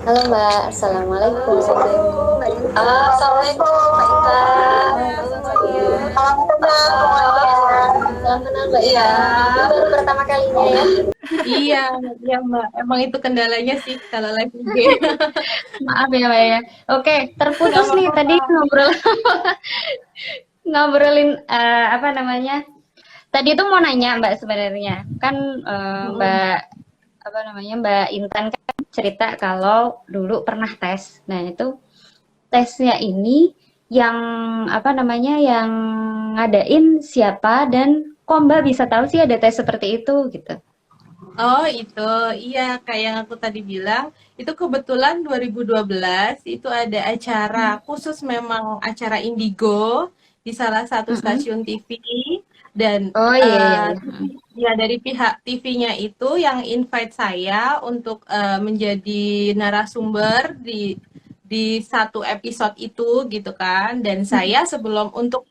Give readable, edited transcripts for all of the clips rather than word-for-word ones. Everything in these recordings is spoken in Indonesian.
Halo Mbak, Assalamualaikum. Assalamualaikum Mbak Intan. Assalamualaikum Mbak Intan. Halo semuanya. Salam kenal semuanya. Salam kenal Mbak Iya. Ita. Ini baru pertama kalinya ya. Iya, iya Mbak. Emang itu kendalanya sih kalau live IG. Maaf ya Mbak ya. Oke, Nggak terputus nih apa-apa tadi Mbak. ngobrolin apa namanya? Tadi tuh mau nanya Mbak sebenarnya. Kan Hmm. Mbak apa namanya? Mbak Intan kan cerita kalau dulu pernah tes. Nah, itu tesnya ini yang apa namanya? Yang ngadain siapa dan kok Mbak bisa tahu sih ada tes seperti itu gitu. Oh itu, iya kayak yang aku tadi bilang, itu kebetulan 2012 itu ada acara khusus memang acara Indigo di salah satu Mm-mm. stasiun TV dan Oh iya iya iya. TV, ya dari pihak TV-nya itu yang invite saya untuk menjadi narasumber di satu episode itu gitu kan dan saya sebelum untuk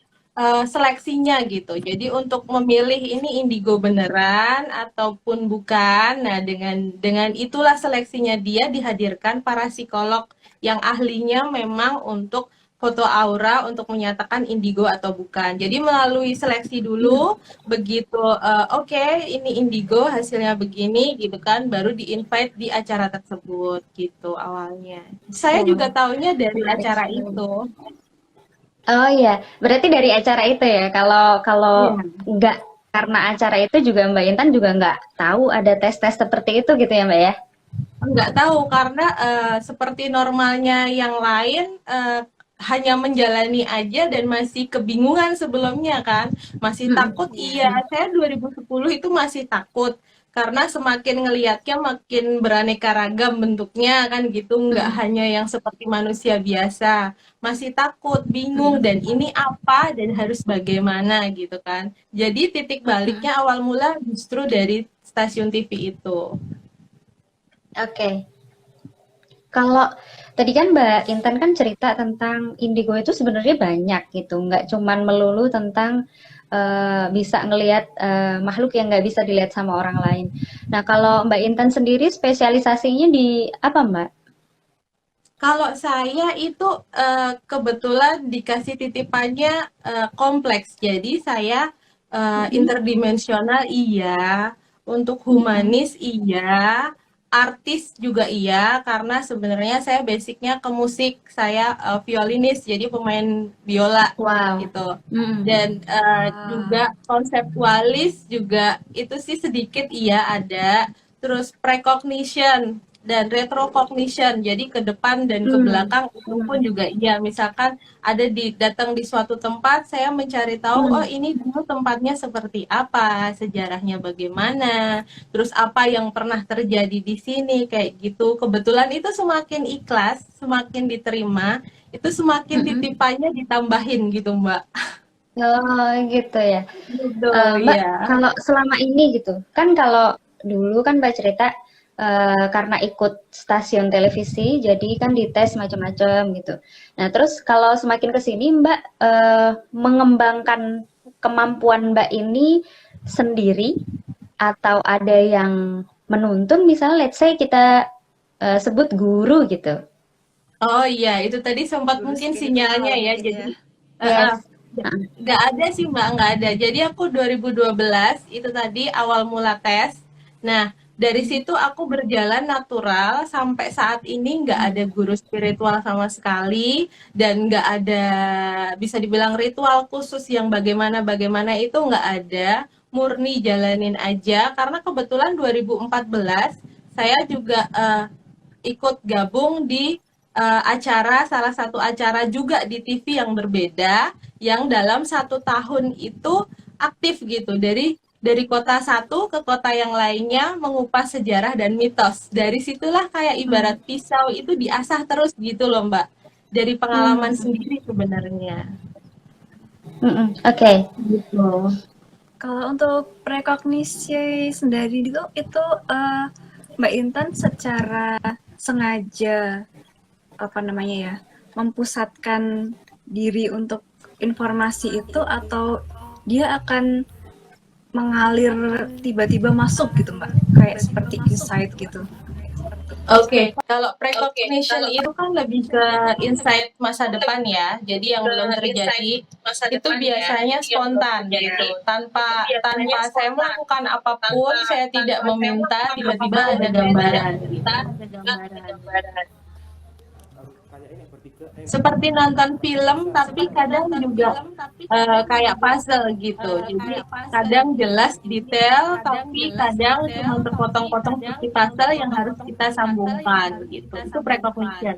seleksinya gitu. Jadi untuk memilih ini indigo beneran ataupun bukan. Nah, dengan itulah seleksinya dia dihadirkan para psikolog yang ahlinya memang untuk foto aura untuk menyatakan indigo atau bukan. Jadi melalui seleksi dulu, begitu oke, ini indigo hasilnya begini gitu kan, baru di-invite di acara tersebut gitu awalnya. Saya Wah, juga taunya dari menarik acara sekali. itu. Oh iya, berarti dari acara itu ya. Kalau kalau Iya. nggak karena acara itu juga Mbak Intan juga nggak tahu ada tes-tes seperti itu gitu ya Mbak ya? Nggak tahu karena seperti normalnya yang lain hanya menjalani aja dan masih kebingungan sebelumnya kan. Masih takut iya, Mm-mm. saya 2010 itu masih takut karena semakin ngelihatnya makin beraneka ragam bentuknya kan gitu, nggak Mm-mm. hanya yang seperti manusia biasa. Masih takut, bingung Mm-mm. dan ini apa dan harus bagaimana gitu kan. Jadi titik Mm-mm. baliknya awal mula justru dari stasiun TV itu. Oke. Kalau tadi kan Mbak Intan kan cerita tentang indigo itu sebenarnya banyak gitu, nggak cuman melulu tentang bisa ngelihat makhluk yang nggak bisa dilihat sama orang lain. Nah, kalau Mbak Intan sendiri spesialisasinya di apa Mbak? Kalau saya itu kebetulan dikasih titipannya kompleks. Jadi saya Mm-mm. interdimensional iya, untuk Mm-mm. humanis iya, artis juga iya karena sebenarnya saya basicnya ke musik. Saya violinis jadi pemain biola Wow. gitu. Mm-mm. Dan juga Wah. konseptualis juga itu sih sedikit iya ada. Terus precognition dan retrocognition. Jadi ke depan dan ke Hmm. belakang itu pun Hmm. juga iya. Misalkan ada datang di suatu tempat, saya mencari tahu oh Hmm. ini dulu tempatnya seperti apa, sejarahnya bagaimana, terus apa yang pernah terjadi di sini kayak gitu. Kebetulan itu semakin ikhlas, semakin diterima, itu semakin Mm-mm. titipannya ditambahin gitu, Mbak. Oh, gitu ya. Gitu, Mbak, ya. kalau selama ini gitu, kan kalau dulu kan Mbak cerita karena ikut stasiun televisi, jadi kan dites macam-macam gitu. Nah, terus kalau semakin ke sini Mbak mengembangkan kemampuan Mbak ini sendiri atau ada yang menuntun, misalnya let's say kita sebut guru gitu. Oh iya, itu tadi sempat Guru mungkin spiritual sinyalnya ya. mungkin Jadi ya. Yes. Heeh. nggak ada sih Mbak, nggak ada. Jadi aku 2012 itu tadi awal mula tes. Nah, dari situ aku berjalan natural sampai saat ini nggak ada guru spiritual sama sekali dan nggak ada bisa dibilang ritual khusus yang bagaimana-bagaimana itu nggak ada. Murni jalanin aja karena kebetulan 2014 saya juga ikut gabung di acara salah satu acara juga di TV yang berbeda yang dalam 1 tahun itu aktif gitu dari kota satu ke kota yang lainnya mengupas sejarah dan mitos. Dari situlah kayak ibarat Hmm. pisau itu diasah terus gitu loh Mbak. Dari pengalaman Hmm. sendiri sebenarnya. Hmm. Oke. Gitu. Kalau untuk prekognisi sendiri itu eh, Mbak Intan secara sengaja apa namanya ya mempusatkan diri untuk informasi itu atau dia akan mengalir tiba-tiba masuk gitu Mbak kayak seperti insight gitu. Oke, kalau precognition itu kan lebih ke insight masa depan ya. Jadi yang belum terjadi itu biasanya spontan gitu. Tanpa tanpa saya melakukan apapun, saya tidak meminta, tiba-tiba ada gambaran gitu. Seperti nonton film, tapi kadang juga kayak puzzle gitu. Jadi kadang jelas detail, tapi kadang cuma terpotong-potong seperti puzzle yang harus kita sambungkan gitu. Itu precognition.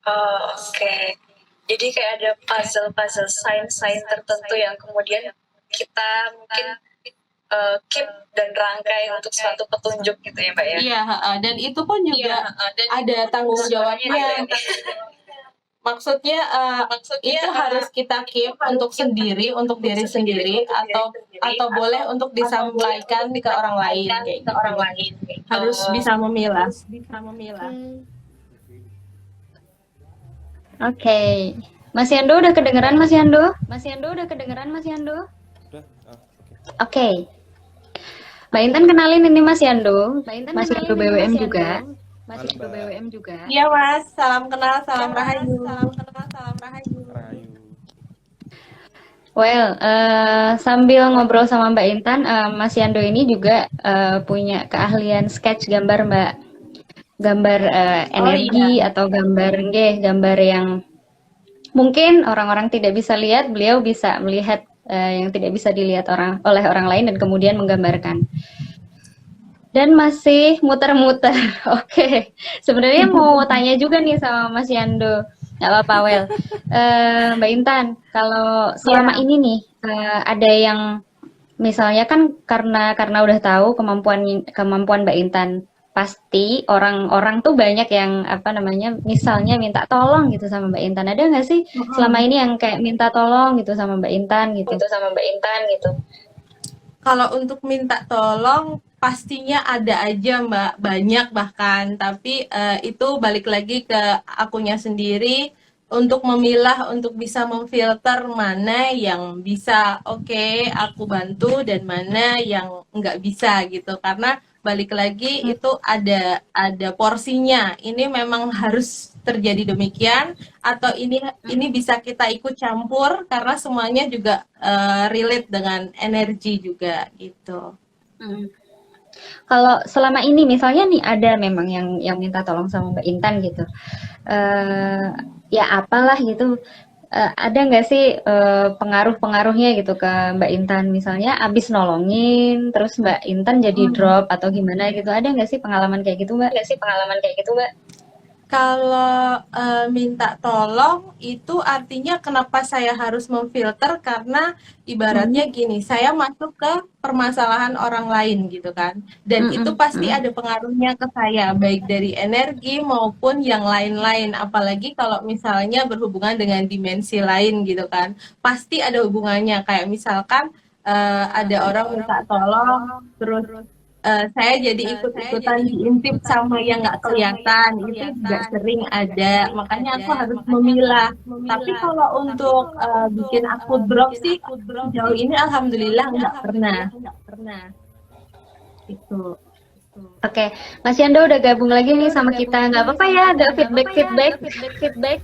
Oh, oke. Jadi kayak ada puzzle-puzzle sign-sign tertentu yang kemudian kita mungkin keep dan rangkai untuk suatu petunjuk gitu ya Mbak ya? Iya, dan itu pun juga ada tanggung jawabnya. Maksudnya itu harus kita keep untuk sendiri, untuk diri sendiri, atau boleh untuk disampaikan ke orang lain kayak gitu. Harus bisa memilah. Oke. Mas Yando udah kedengeran Mas Yando? Udah? Oke. Mbak Intan kenalin ini Mas Yando. Mas Yando BWM juga. Iya Mas, salam kenal, salam rahayu. Rahayu. Well, sambil ngobrol sama Mbak Intan, Mas Yando ini juga punya keahlian sketch gambar Mbak. Gambar energi atau gambar yang mungkin orang-orang tidak bisa lihat, beliau bisa melihat yang tidak bisa dilihat oleh orang lain dan kemudian menggambarkan. Dan masih muter-muter. Oke. Sebenarnya mau tanya juga nih sama Mas Yando. Nggak apa-apa, Wel. Mbak Intan, kalau selama ini nih ada yang misalnya kan karena udah tahu kemampuan Mbak Intan, pasti orang-orang tuh banyak yang misalnya minta tolong gitu sama Mbak Intan. Ada nggak sih selama ini yang kayak minta tolong gitu sama Mbak Intan gitu? Kalau untuk minta tolong pastinya ada aja Mbak, banyak bahkan. Tapi itu balik lagi ke akunya sendiri untuk memilah, untuk bisa memfilter mana yang bisa aku bantu dan mana yang nggak bisa gitu. Karena balik lagi itu ada porsinya. Ini memang harus terjadi demikian atau ini bisa kita ikut campur karena semuanya juga relate dengan energi juga gitu. Kalau selama ini misalnya nih ada memang yang minta tolong sama Mbak Intan gitu, ya apalah gitu, ada nggak sih pengaruh-pengaruhnya gitu ke Mbak Intan, misalnya abis nolongin terus Mbak Intan jadi drop atau gimana gitu, ada nggak sih pengalaman kayak gitu Mbak? Kalau minta tolong itu artinya kenapa saya harus memfilter, karena ibaratnya gini, saya masuk ke permasalahan orang lain gitu kan, dan itu pasti ada pengaruhnya ke saya, baik dari energi maupun yang lain-lain, apalagi kalau misalnya berhubungan dengan dimensi lain gitu kan, pasti ada hubungannya. Kayak misalkan ada orang minta tolong, terus saya jadi ikut-ikutan diintip sama yang nggak kelihatan, itu juga sering ada, makanya aku harus memilah. Tapi kalau untuk bikin aku drop sih, sejauh ini alhamdulillah nggak pernah. Itu. Oke, Mas Yando udah gabung lagi nih sama kita, nggak apa-apa ya ada feedback.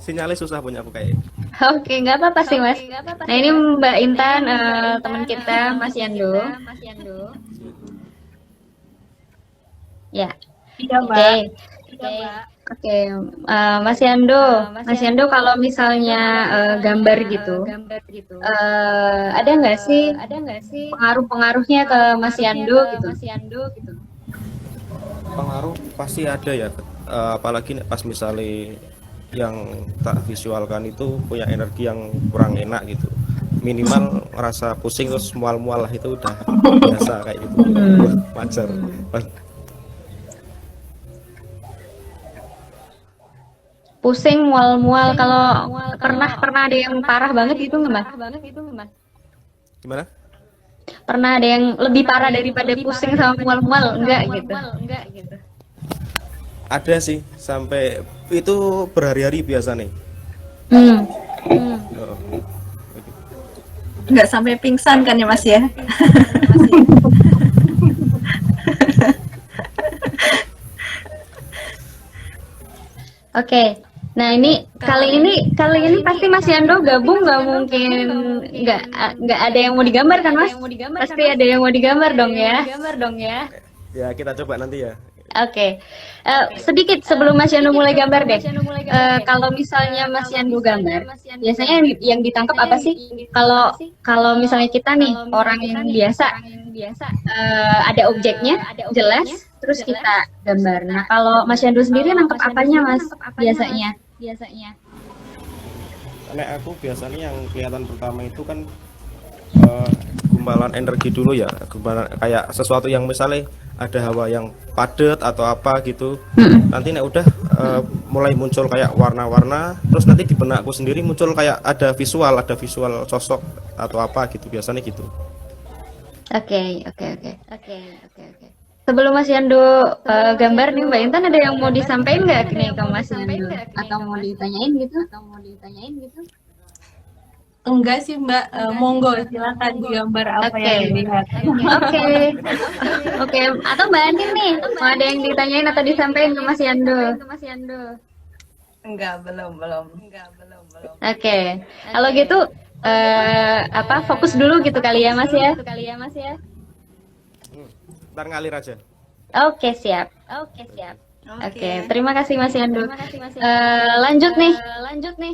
Sinyalnya susah punya aku kayak. Oke, nggak apa-apa sih Mas. Nah ini Mbak Intan, teman kita Mas Yando. Ya. Iya Mbak. Oke. Mas Yando kalau misalnya gambar gitu, ada nggak sih pengaruh-pengaruhnya ke Mas Yando gitu? Pengaruh pasti ada ya, apalagi pas misalnya yang tak visualkan itu punya energi yang kurang enak gitu, minimal rasa pusing terus mual-mual lah, itu udah biasa kayak gitu, wajar. Pusing, mual-mual, kalau pernah ada yang parah banget gitu nggak Mas? Gimana? Pernah ada yang lebih parah daripada pusing sama mual-mual enggak gitu? Ada sih, sampai itu berhari-hari biasa nih. Nggak sampai pingsan kan ya Mas ya? Oke. Nah ini kali ini pasti Mas Yando gabung, nggak mungkin nggak ada yang mau digambar kan Mas? Pasti ada yang mau digambar dong ya. Ya kita coba nanti ya. Oke. Sedikit sebelum Mas Yando mulai gambar deh. Kalau misalnya Mas Yando gambar, biasanya yang ditangkap apa sih? Kalau misalnya kita nih orang yang biasa, ada objeknya jelas, terus kita gambar. Nah kalau Mas Yando sendiri nangkep apanya Mas biasanya? Nek aku biasanya yang kelihatan pertama itu kan gumpalan energi dulu ya, gumpalan kayak sesuatu yang misalnya ada hawa yang padat atau apa gitu. Nanti nek udah mulai muncul kayak warna-warna, terus nanti di benakku sendiri muncul kayak ada visual sosok atau apa gitu, biasanya gitu. Oke. Sebelum Mas Yando gambar nih Mbak Intan, ada yang mau disampaikan nggak nih ke Mas Yando? Atau mau ditanyain gitu? Enggak sih Mbak, monggo silakan digambar apa yang dilihat. Oke. Atau Mbak Anin nih, mau ada yang ditanyain atau disampaikan ke Mas Yando? Enggak, belum. Oke. Kalau gitu fokus dulu gitu kali ya Mas ya. Ntar ngalir aja. Oke, siap. Oke, terima kasih Mas Yando. Lanjut nih,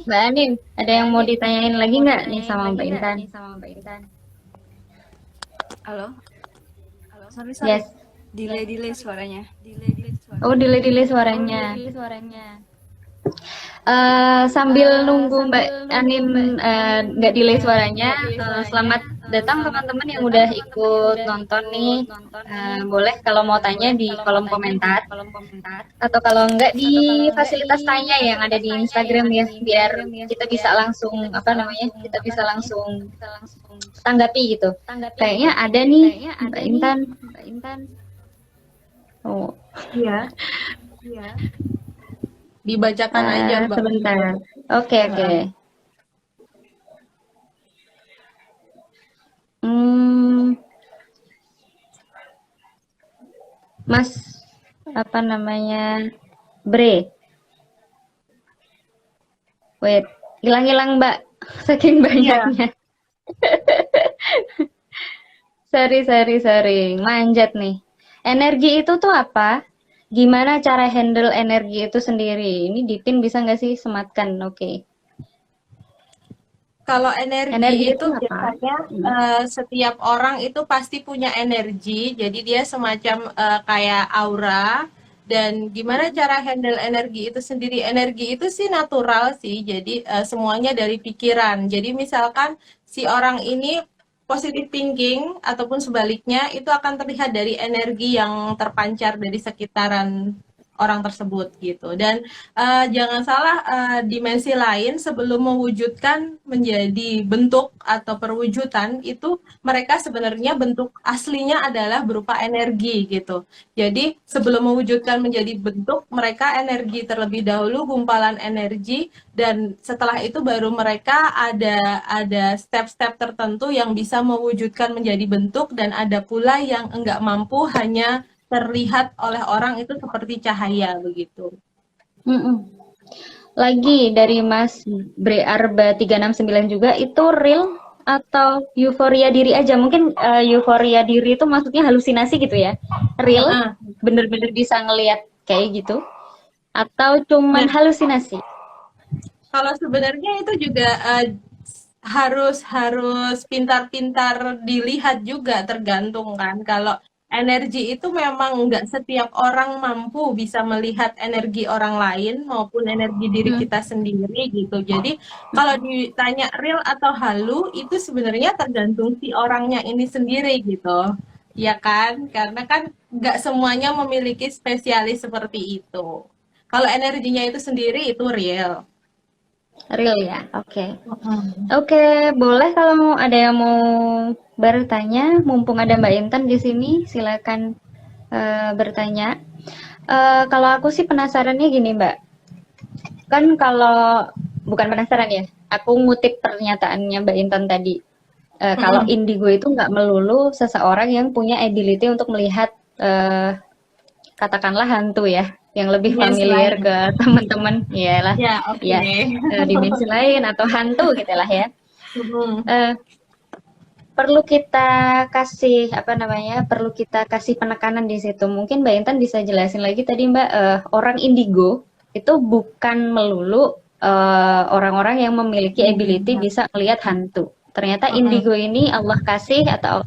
Mbak Anin. Ada yang mau ditanyain lagi nggak nih sama Mbak Intan? Halo. Sorry. Yes. Delay suaranya. Oh, delay suaranya. Sambil nunggu Mbak Anin nggak delay suaranya, selamat datang teman-teman yang udah ikut nonton nih. Boleh kalau mau tanya di kolom komentar, atau kalau enggak di fasilitas tanya yang ada di Instagram ya, biar kita bisa langsung kita bisa langsung tanggapi gitu. Kayaknya ada nih Mbak Intan. Oh Iya. Dibacakan aja Mbak. sebentar. Oke. Mas Bre. Wait, hilang Mbak, saking banyaknya. Sorry, manjat nih. Energi itu tuh apa? Gimana cara handle energi itu sendiri? Ini Dipin bisa nggak sih sematkan? Oke. Kalau energi Energi itu itu apa? biasanya setiap orang itu pasti punya energi, jadi dia semacam kayak aura. Dan gimana cara handle energi itu sendiri? Energi itu sih natural sih, jadi semuanya dari pikiran. Jadi misalkan si orang ini positive thinking ataupun sebaliknya itu akan terlihat dari energi yang terpancar dari sekitaran orang tersebut gitu. Dan jangan salah, dimensi lain sebelum mewujudkan menjadi bentuk atau perwujudan itu mereka sebenarnya bentuk aslinya adalah berupa energi gitu. Jadi sebelum mewujudkan menjadi bentuk, mereka energi terlebih dahulu, gumpalan energi, dan setelah itu baru mereka ada step-step tertentu yang bisa mewujudkan menjadi bentuk, dan ada pula yang enggak mampu, hanya terlihat oleh orang itu seperti cahaya begitu. Lagi dari Mas Bre Arba 369 juga, itu real atau euforia diri aja? Mungkin euforia diri itu maksudnya halusinasi gitu ya? Real, bener-bener bisa ngelihat kayak gitu? Atau cuman halusinasi? Kalau sebenarnya itu juga harus pintar-pintar dilihat juga, tergantung kan. Kalau energi itu memang nggak setiap orang mampu bisa melihat energi orang lain maupun energi diri kita sendiri gitu. Jadi kalau ditanya real atau halu, itu sebenarnya tergantung si orangnya ini sendiri gitu. Ya kan? Karena kan nggak semuanya memiliki spesialis seperti itu. Kalau energinya itu sendiri itu real. Real ya, oke. Oke, boleh kalau ada yang mau bertanya, mumpung ada Mbak Intan di sini, silakan bertanya. Kalau aku sih penasarannya gini Mbak, kan kalau bukan penasaran ya, aku ngutip pernyataannya Mbak Intan tadi. Kalau indigo itu nggak melulu seseorang yang punya ability untuk melihat katakanlah hantu ya, yang lebih Dimensi familiar lain. ke teman-teman, iyalah, Ya, oke. ya dimensi lain atau hantu gitulah ya. Mhm. Eh, perlu kita kasih apa namanya? Perlu kita kasih penekanan di situ. Mungkin Mbak Intan bisa jelasin lagi tadi Mbak, orang indigo itu bukan melulu orang-orang yang memiliki ability bisa melihat hantu. Ternyata Mhm. indigo ini Allah kasih atau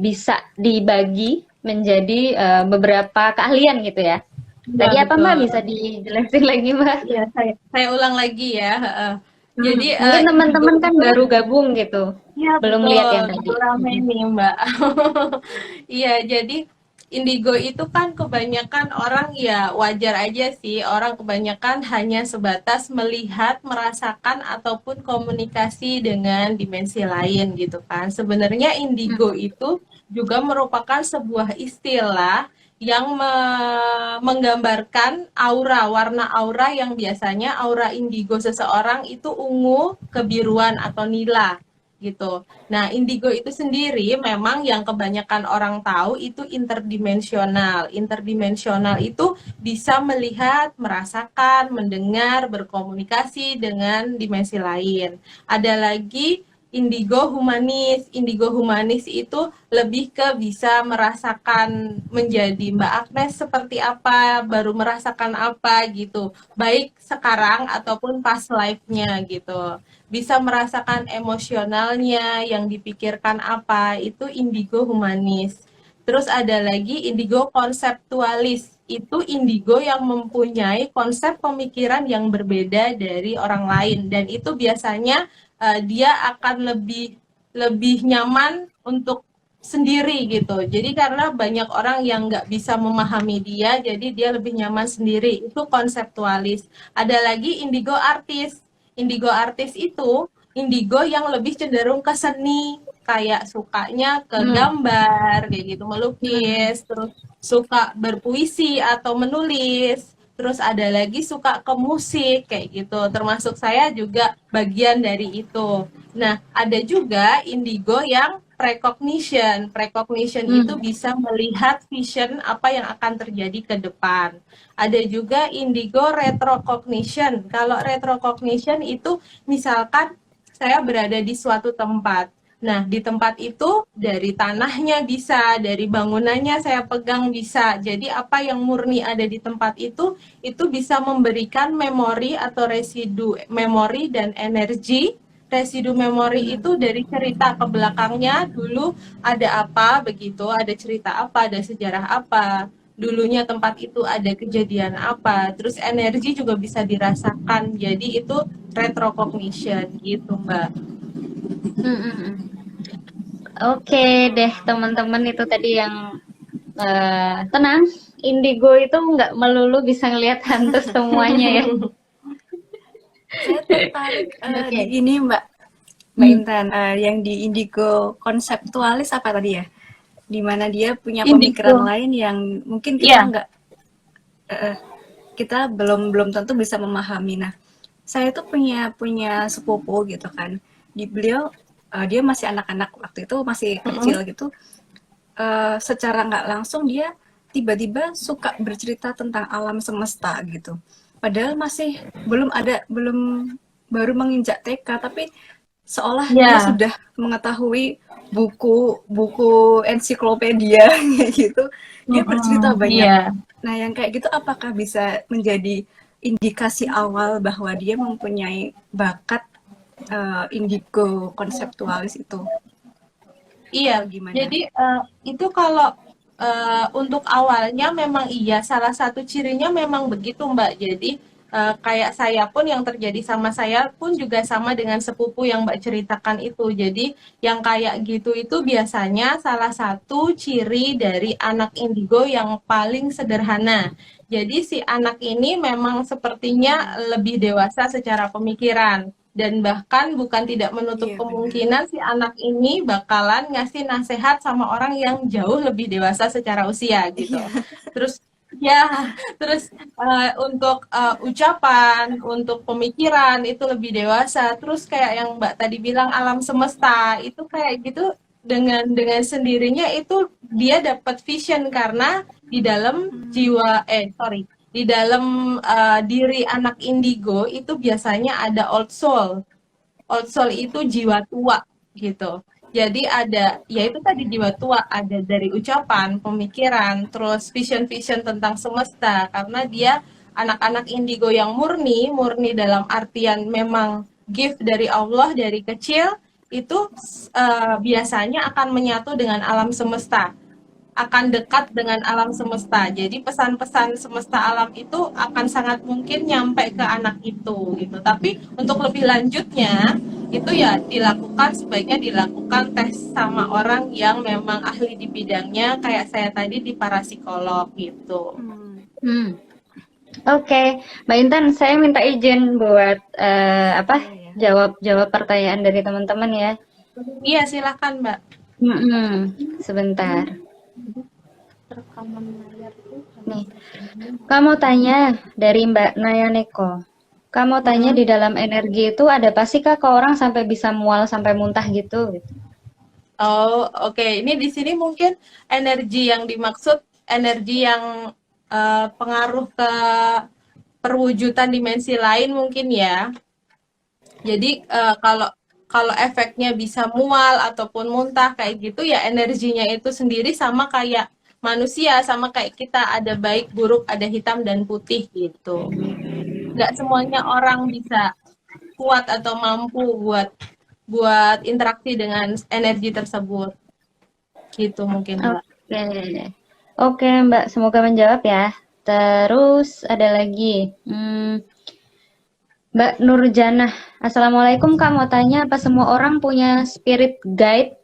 bisa dibagi menjadi beberapa keahlian gitu ya. Iya, Tadi apa Mbak betul. bisa dijelasin lagi Mbak? Iya, saya ulang lagi ya. Jadi Mungkin indigo teman-teman kan itu, baru gabung gitu, iya belum lihat betul, yang tadi. betul ramai nih Mbak. Iya, jadi indigo itu kan kebanyakan orang ya wajar aja sih, orang kebanyakan hanya sebatas melihat, merasakan ataupun komunikasi dengan dimensi lain gitu kan. Sebenarnya indigo itu juga merupakan sebuah istilah yang menggambarkan aura, warna aura yang biasanya aura indigo seseorang itu ungu, kebiruan atau nila gitu. Nah, indigo itu sendiri memang yang kebanyakan orang tahu itu interdimensional. Interdimensional itu bisa melihat, merasakan, mendengar, berkomunikasi dengan dimensi lain. Ada lagi indigo humanis. Indigo humanis itu lebih ke bisa merasakan menjadi Mbak Agnes seperti apa, baru merasakan apa gitu. Baik sekarang ataupun pas live-nya gitu, bisa merasakan emosionalnya, yang dipikirkan apa, itu indigo humanis. Terus ada lagi indigo konseptualis, itu indigo yang mempunyai konsep pemikiran yang berbeda dari orang lain, dan itu biasanya dia akan lebih lebih nyaman untuk sendiri gitu. Jadi karena banyak orang yang nggak bisa memahami dia, jadi dia lebih nyaman sendiri. Itu konseptualis. Ada lagi indigo artis. Indigo artis itu indigo yang lebih cenderung ke seni, kayak sukanya ke Hmm. gambar, kayak gitu, melukis, terus suka berpuisi atau menulis. Terus ada lagi suka ke musik kayak gitu. Termasuk saya juga bagian dari itu. Nah, ada juga indigo yang precognition. Precognition itu bisa melihat vision apa yang akan terjadi ke depan. Ada juga indigo retrocognition. Kalau retrocognition itu misalkan saya berada di suatu tempat. Nah, di tempat itu dari tanahnya bisa, dari bangunannya saya pegang bisa. Jadi apa yang murni ada di tempat itu bisa memberikan memori atau residu memori dan energi. Residu memori itu dari cerita ke belakangnya, dulu ada apa begitu, ada cerita apa, ada sejarah apa, dulunya tempat itu ada kejadian apa, terus energi juga bisa dirasakan. Jadi itu retrocognition gitu Mbak. Oke deh teman-teman, itu tadi yang tenang. Indigo itu nggak melulu bisa ngelihat hantu semuanya ya. Saya tertarik Oke. di ini Mbak Intan, yang di indigo konseptualis apa tadi ya? Di mana dia punya pemikiran Indigo, lain yang mungkin kita iya. nggak, kita belum tentu bisa memahami. Nah, saya tuh punya sepupu gitu kan. Di beliau, dia masih anak-anak waktu itu, masih kecil gitu. Secara nggak langsung dia tiba-tiba suka bercerita tentang alam semesta gitu. Padahal masih belum baru menginjak TK, tapi seolah dia Ya, sudah mengetahui buku ensiklopedia kayak gitu. Dia bercerita banyak. iya. Nah, yang kayak gitu apakah bisa menjadi indikasi awal bahwa dia mempunyai bakat indigo konseptualis itu? Iya, Atau gimana? jadi itu kalau untuk awalnya memang iya, salah satu cirinya memang begitu Mbak. Jadi kayak saya pun yang terjadi sama saya pun juga sama dengan sepupu yang Mbak ceritakan itu. Jadi yang kayak gitu itu biasanya salah satu ciri dari anak indigo yang paling sederhana. Jadi si anak ini memang sepertinya lebih dewasa secara pemikiran, dan bahkan bukan tidak menutup Iya, benar. kemungkinan si anak ini bakalan ngasih nasihat sama orang yang jauh lebih dewasa secara usia gitu. Iya. Terus ya, terus untuk ucapan, untuk pemikiran itu lebih dewasa. Terus kayak yang Mbak tadi bilang alam semesta itu kayak gitu, dengan sendirinya itu dia dapat vision karena di dalam di dalam diri anak indigo itu biasanya ada old soul. Old soul itu jiwa tua gitu. Jadi ada, ya itu tadi jiwa tua, ada dari ucapan, pemikiran, terus vision-vision tentang semesta. Karena dia anak-anak indigo yang murni, murni dalam artian memang gift dari Allah dari kecil, itu biasanya akan menyatu dengan alam semesta, akan dekat dengan alam semesta. Jadi pesan-pesan semesta alam itu akan sangat mungkin nyampe ke anak itu gitu. Tapi untuk lebih lanjutnya itu ya sebaiknya dilakukan tes sama orang yang memang ahli di bidangnya, kayak saya tadi di parapsikolog gitu. Oke, Mbak Intan, saya minta izin buat jawab pertanyaan dari teman-teman ya. Iya, silakan Mbak. Sebentar. Nih, kamu tanya dari Mbak Nayaneko. Kamu tanya di dalam energi itu ada pasti kah ke orang sampai bisa mual sampai muntah gitu? Oh, oke. Ini di sini mungkin energi yang dimaksud energi yang pengaruh ke perwujudan dimensi lain mungkin ya. Jadi kalau efeknya bisa mual ataupun muntah kayak gitu ya, energinya itu sendiri sama kayak manusia, sama kayak kita, ada baik buruk, ada hitam dan putih gitu. Nggak semuanya orang bisa kuat atau mampu buat interaksi dengan energi tersebut. Gitu mungkin Mbak. Oke Mbak, semoga menjawab ya. Terus ada lagi Mbak Nurjanah, Assalamualaikum Kak, mau tanya apa semua orang punya spirit guide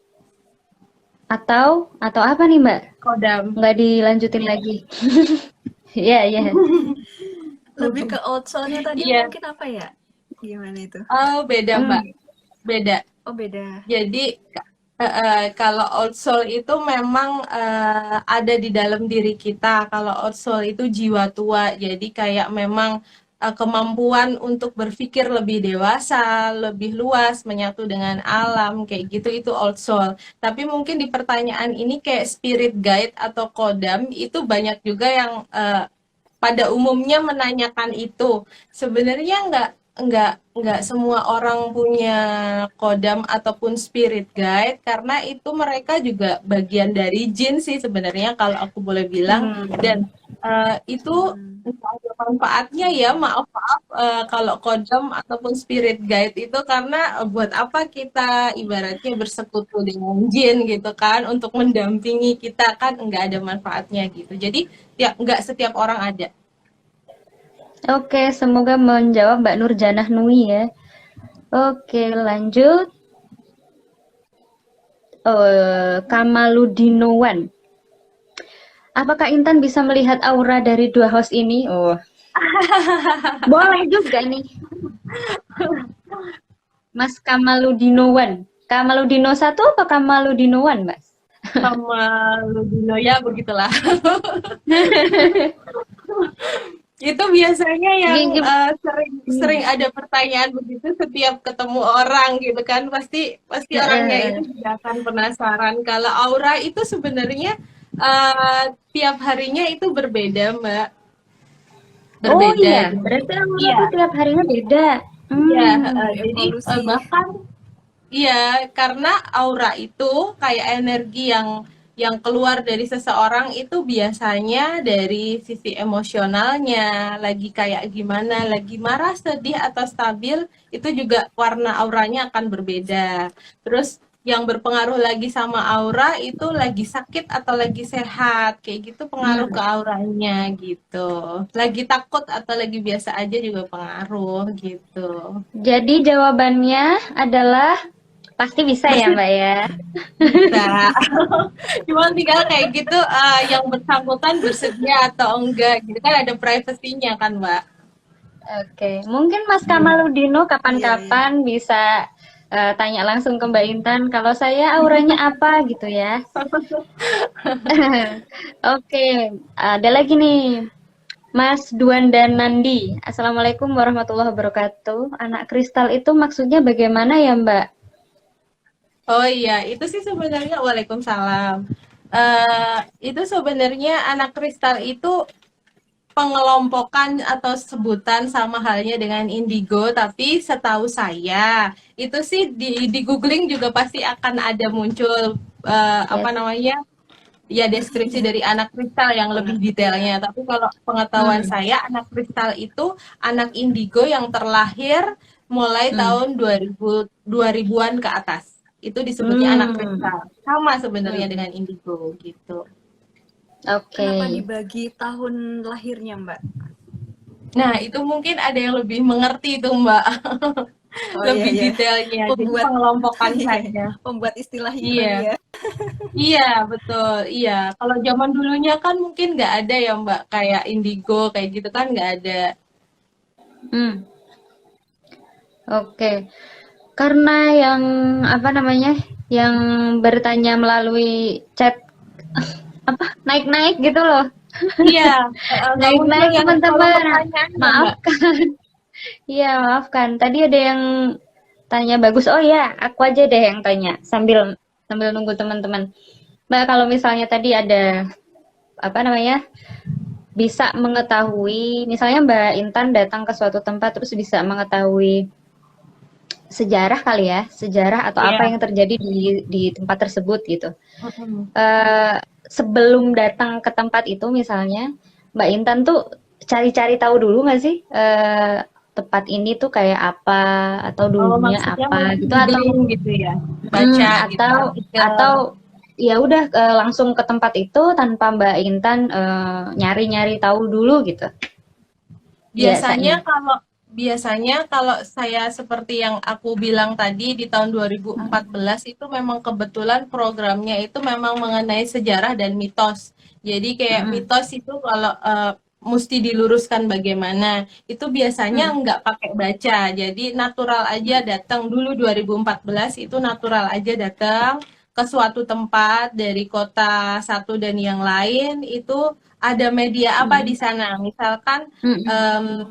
atau apa nih Mbak? Kodam. Nggak dilanjutin lagi. Iya. Lebih ke old soul-nya tadi mungkin apa ya? Gimana itu? Oh, beda Mbak. Beda. Oh, beda. Jadi kalau old soul itu memang ada di dalam diri kita. Kalau old soul itu jiwa tua. Jadi kayak memang kemampuan untuk berpikir lebih dewasa, lebih luas, menyatu dengan alam, kayak gitu, itu old soul. Tapi mungkin di pertanyaan ini kayak spirit guide atau kodam, itu banyak juga yang pada umumnya menanyakan itu. Sebenarnya nggak semua orang punya kodam ataupun spirit guide, karena itu mereka juga bagian dari jin sih sebenarnya kalau aku boleh bilang. Dan itu ada manfaatnya ya, maaf kalau kodam ataupun spirit guide itu, karena buat apa kita ibaratnya bersekutu dengan jin gitu kan, untuk mendampingi kita, kan nggak ada manfaatnya gitu. Jadi ya nggak setiap orang ada. Oke, semoga menjawab Mbak Nurjanah Nui ya. Oke, lanjut. Kamaludinowan. Apakah Intan bisa melihat aura dari dua host ini? Oh, boleh juga nih. Mas Kamaludinowan. Kamaludino 1 apa Kamaludinowan, Mas? Kamaludino, ya begitulah. Itu biasanya yang sering ada pertanyaan begitu setiap ketemu orang gitu kan, pasti orangnya itu juga akan penasaran. Kalau aura itu sebenarnya tiap harinya itu berbeda Mbak. Berbeda. Oh iya, berarti aura itu tiap harinya beda. Iya, jadi bahkan iya, karena aura itu kayak energi yang keluar dari seseorang itu biasanya dari sisi emosionalnya, lagi kayak gimana, lagi marah, sedih, atau stabil, itu juga warna auranya akan berbeda. Terus yang berpengaruh lagi sama aura itu lagi sakit atau lagi sehat, kayak gitu pengaruh ke auranya gitu. Lagi takut atau lagi biasa aja juga pengaruh gitu. Jadi jawabannya adalah pasti bisa ya Mbak ya? Bisa. Cuma tinggal kayak gitu yang bersangkutan bersedia atau enggak gitu kan, ada privasinya kan Mbak. Oke, mungkin Mas Kamaludino kapan-kapan bisa tanya langsung ke Mbak Intan, kalau saya auranya apa gitu ya. Oke, ada lagi nih Mas Duanda Nandi. Assalamualaikum warahmatullahi wabarakatuh. Anak kristal itu maksudnya bagaimana ya Mbak? Oh iya, itu sih sebenarnya Waalaikumsalam. Itu sebenarnya anak kristal itu pengelompokan atau sebutan sama halnya dengan indigo, tapi setahu saya itu sih di googling juga pasti akan ada muncul apa Yes. namanya ya deskripsi dari anak kristal yang lebih detailnya. Tapi kalau pengetahuan Hmm. saya anak kristal itu anak indigo yang terlahir mulai Hmm. tahun 2000-an ke atas. Itu disebutnya anak Hmm. kristal. Sama sebenarnya Hmm. dengan indigo gitu. Oke. Kenapa dibagi tahun lahirnya, Mbak? Nah, itu mungkin ada yang lebih mengerti tuh, Mbak. Oh Lebih iya, detailnya. Jadi pembuat pengelompokan saja. pembuat istilahnya Iya, kali ya. iya, betul. Iya, kalau zaman dulunya kan mungkin nggak ada ya, Mbak, kayak indigo kayak gitu kan nggak ada. Hmm. Oke. Karena yang apa namanya, yang bertanya melalui chat apa naik-naik gitu loh. Iya, nggak muncul Naik-naik yang kolom teman-teman. pertanyaan, Mbak. Maafkan. Iya, maafkan. Tadi ada yang tanya bagus. Oh ya, aku aja deh yang tanya sambil sambil nunggu teman-teman. Mbak, kalau misalnya tadi ada apa namanya, bisa mengetahui, misalnya Mbak Intan datang ke suatu tempat terus bisa mengetahui sejarah kali ya, sejarah atau apa Iya. yang terjadi di tempat tersebut gitu. Mm-mm. Sebelum datang ke tempat itu misalnya, Mbak Intan tuh cari-cari tahu dulu nggak sih tempat ini tuh kayak apa atau Oh, dulunya maksudnya apa mungkin gitu, atau googling gitu ya, baca gitu artikel. atau ya udah langsung ke tempat itu tanpa Mbak Intan nyari-nyari tahu dulu gitu Biasanya biasanya. kalau saya seperti yang aku bilang tadi di tahun 2014 itu memang kebetulan programnya itu memang mengenai sejarah dan mitos. Jadi kayak Mm-mm. mitos itu kalau mesti diluruskan bagaimana, itu biasanya Mm. nggak pakai baca. Jadi natural aja datang dulu 2014 itu natural aja datang ke suatu tempat dari kota satu dan yang lain itu ada media apa di sana. Misalkan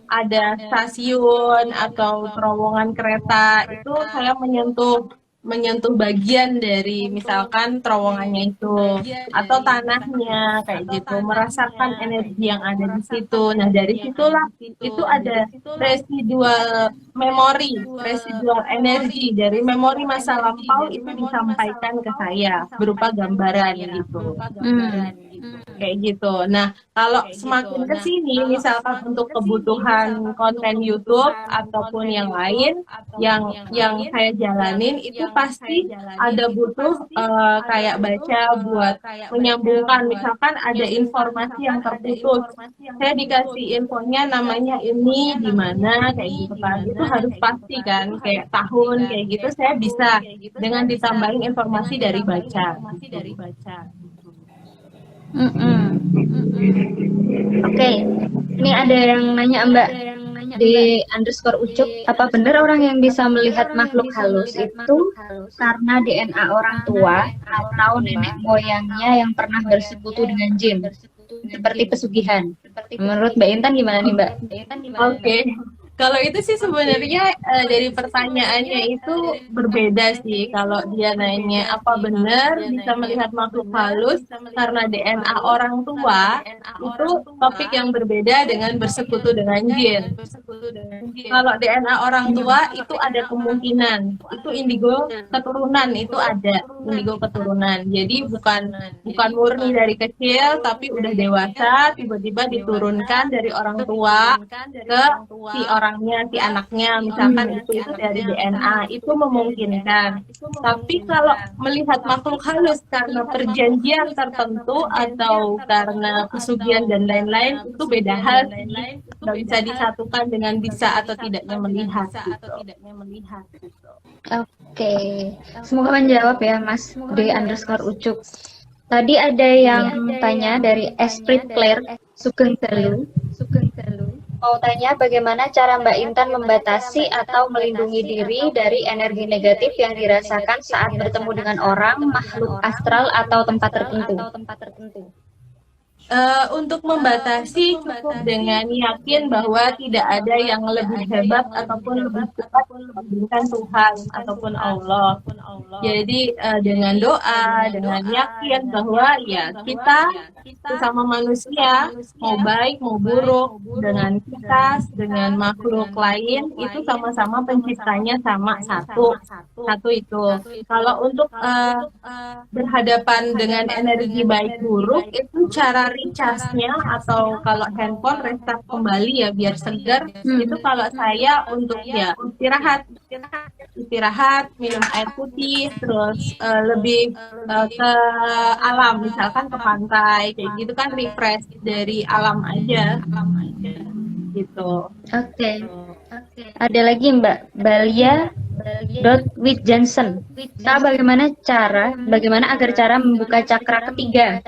ada stasiun atau terowongan kereta itu saya menyentuh bagian dari misalkan terowongannya itu atau tanahnya kayak gitu merasakan energi yang ada di situ. Nah dari situlah itu ada residual energi dari memori masa lampau itu disampaikan ke saya berupa gambaran gitu kayak gitu. Nah, kalau semakin ke sini, misalkan untuk kebutuhan konten YouTube ataupun yang lain, yang saya jalanin itu pasti ada butuh kayak baca buat menyambungkan. Misalkan ada informasi yang terputus, saya dikasih infonya namanya ini di mana kayak gitu kan. Itu harus pasti kan, kayak tahun kayak gitu saya bisa dengan ditambahin informasi dari baca. Oke, ini ada yang nanya Mbak di underscore ucup, apa benar orang yang bisa melihat makhluk halus itu karena DNA orang tua atau nenek moyangnya yang pernah bersekutu dengan jin, seperti pesugihan? Menurut Mbak Intan gimana nih Mbak? Oke. Kalau itu sih sebenarnya dari pertanyaannya itu berbeda sih. Kalau dia nanya apa benar bisa melihat makhluk halus karena DNA orang tua, itu topik yang berbeda dengan bersekutu dengan jin. Kalau DNA orang tua itu ada kemungkinan, itu indigo keturunan itu ada indigo keturunan. Jadi bukan murni dari kecil tapi udah dewasa tiba-tiba diturunkan dari orang tua ke si orangnya, si anaknya, misalkan itu dari DNA, itu memungkinkan. Tapi kalau melihat makhluk halus karena perjanjian tertentu atau karena pesugihan dan lain-lain, itu beda hal sih. Nggak bisa disatukan dengan bisa atau tidaknya melihat gitu. Oke, semoga menjawab ya Mas di underscore ucup. Tadi ada yang tanya dari Esprit Claire Sugeng Dalu. Mau tanya bagaimana cara Mbak Intan membatasi atau melindungi diri dari energi negatif yang dirasakan saat bertemu dengan orang, makhluk astral atau tempat tertentu? Untuk membatasi cukup dengan yakin bahwa tidak ada yang lebih hebat ataupun lebih kuat dibandingkan Tuhan ataupun Allah. Jadi dengan doa, dengan yakin bahwa ya kita sesama manusia, mau baik mau buruk, dengan kita, dengan makhluk lain itu sama-sama penciptanya sama satu itu. Kalau untuk berhadapan dengan energi baik buruk itu cara recharge-nya atau kalau handphone restart kembali ya biar segar itu kalau saya untuk ya istirahat minum air putih terus lebih ke alam misalkan ke pantai kayak gitu kan refresh dari alam aja gitu. Oke. Ada lagi Mbak Balia with Johnson. Bagaimana agar cara membuka cakra ketiga?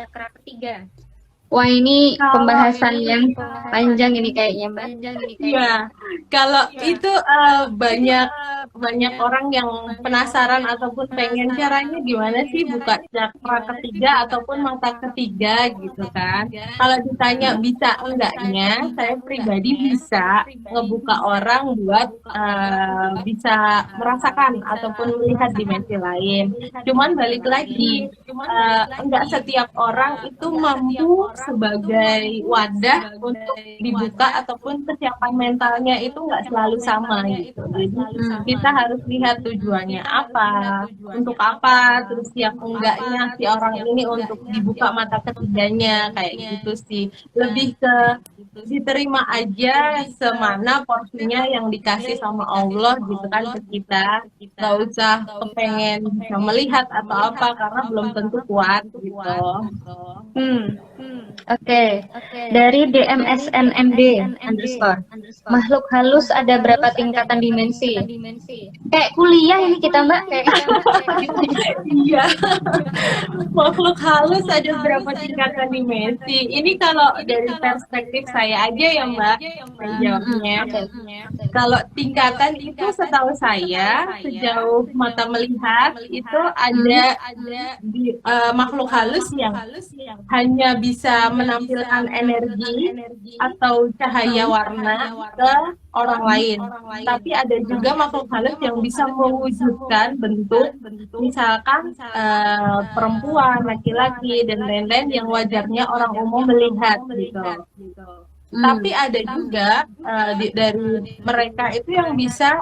Wah, ini pembahasan yang panjang ini kayaknya, Mbak. Iya, kalau itu banyak orang yang penasaran ataupun pengen caranya gimana sih buka cakra ketiga ataupun mata ketiga gitu kan. Kalau ditanya bisa enggaknya, saya pribadi bisa ngebuka orang buat bisa merasakan ataupun melihat dimensi lain. Cuman balik lagi, enggak setiap orang itu mampu sebagai wadah untuk dibuka ataupun kesiapan mentalnya itu nggak selalu sama gitu. Jadi kita harus lihat tujuannya apa, untuk apa, terus siap enggaknya si orang ini untuk dibuka mata ketiganya kayak gitu sih. Lebih ke diterima aja semana porsinya yang dikasih sama Allah gitu kan ke kita. Nggak usah kepengen bisa melihat atau apa karena belum tentu kuat gitu. Oke. Dari DMSNMD _. Makhluk halus ada berapa tingkatan dimensi? Kayak kuliah ini kita Mbak. Iya. Makhluk halus ada berapa tingkatan dimensi? Ini kalau dari perspektif saya aja ya Mbak menjawabnya. Kalau tingkatan itu setahu saya sejauh mata melihat itu ada makhluk halus yang hanya bisa menampilkan energi atau cahaya warna ke orang lain. Tapi ada juga makhluk halus yang bisa mewujudkan bentuk, misalkan perempuan, laki-laki, dan lain-lain yang wajarnya orang umum melihat gitu. Tapi ada juga dari mereka itu yang bisa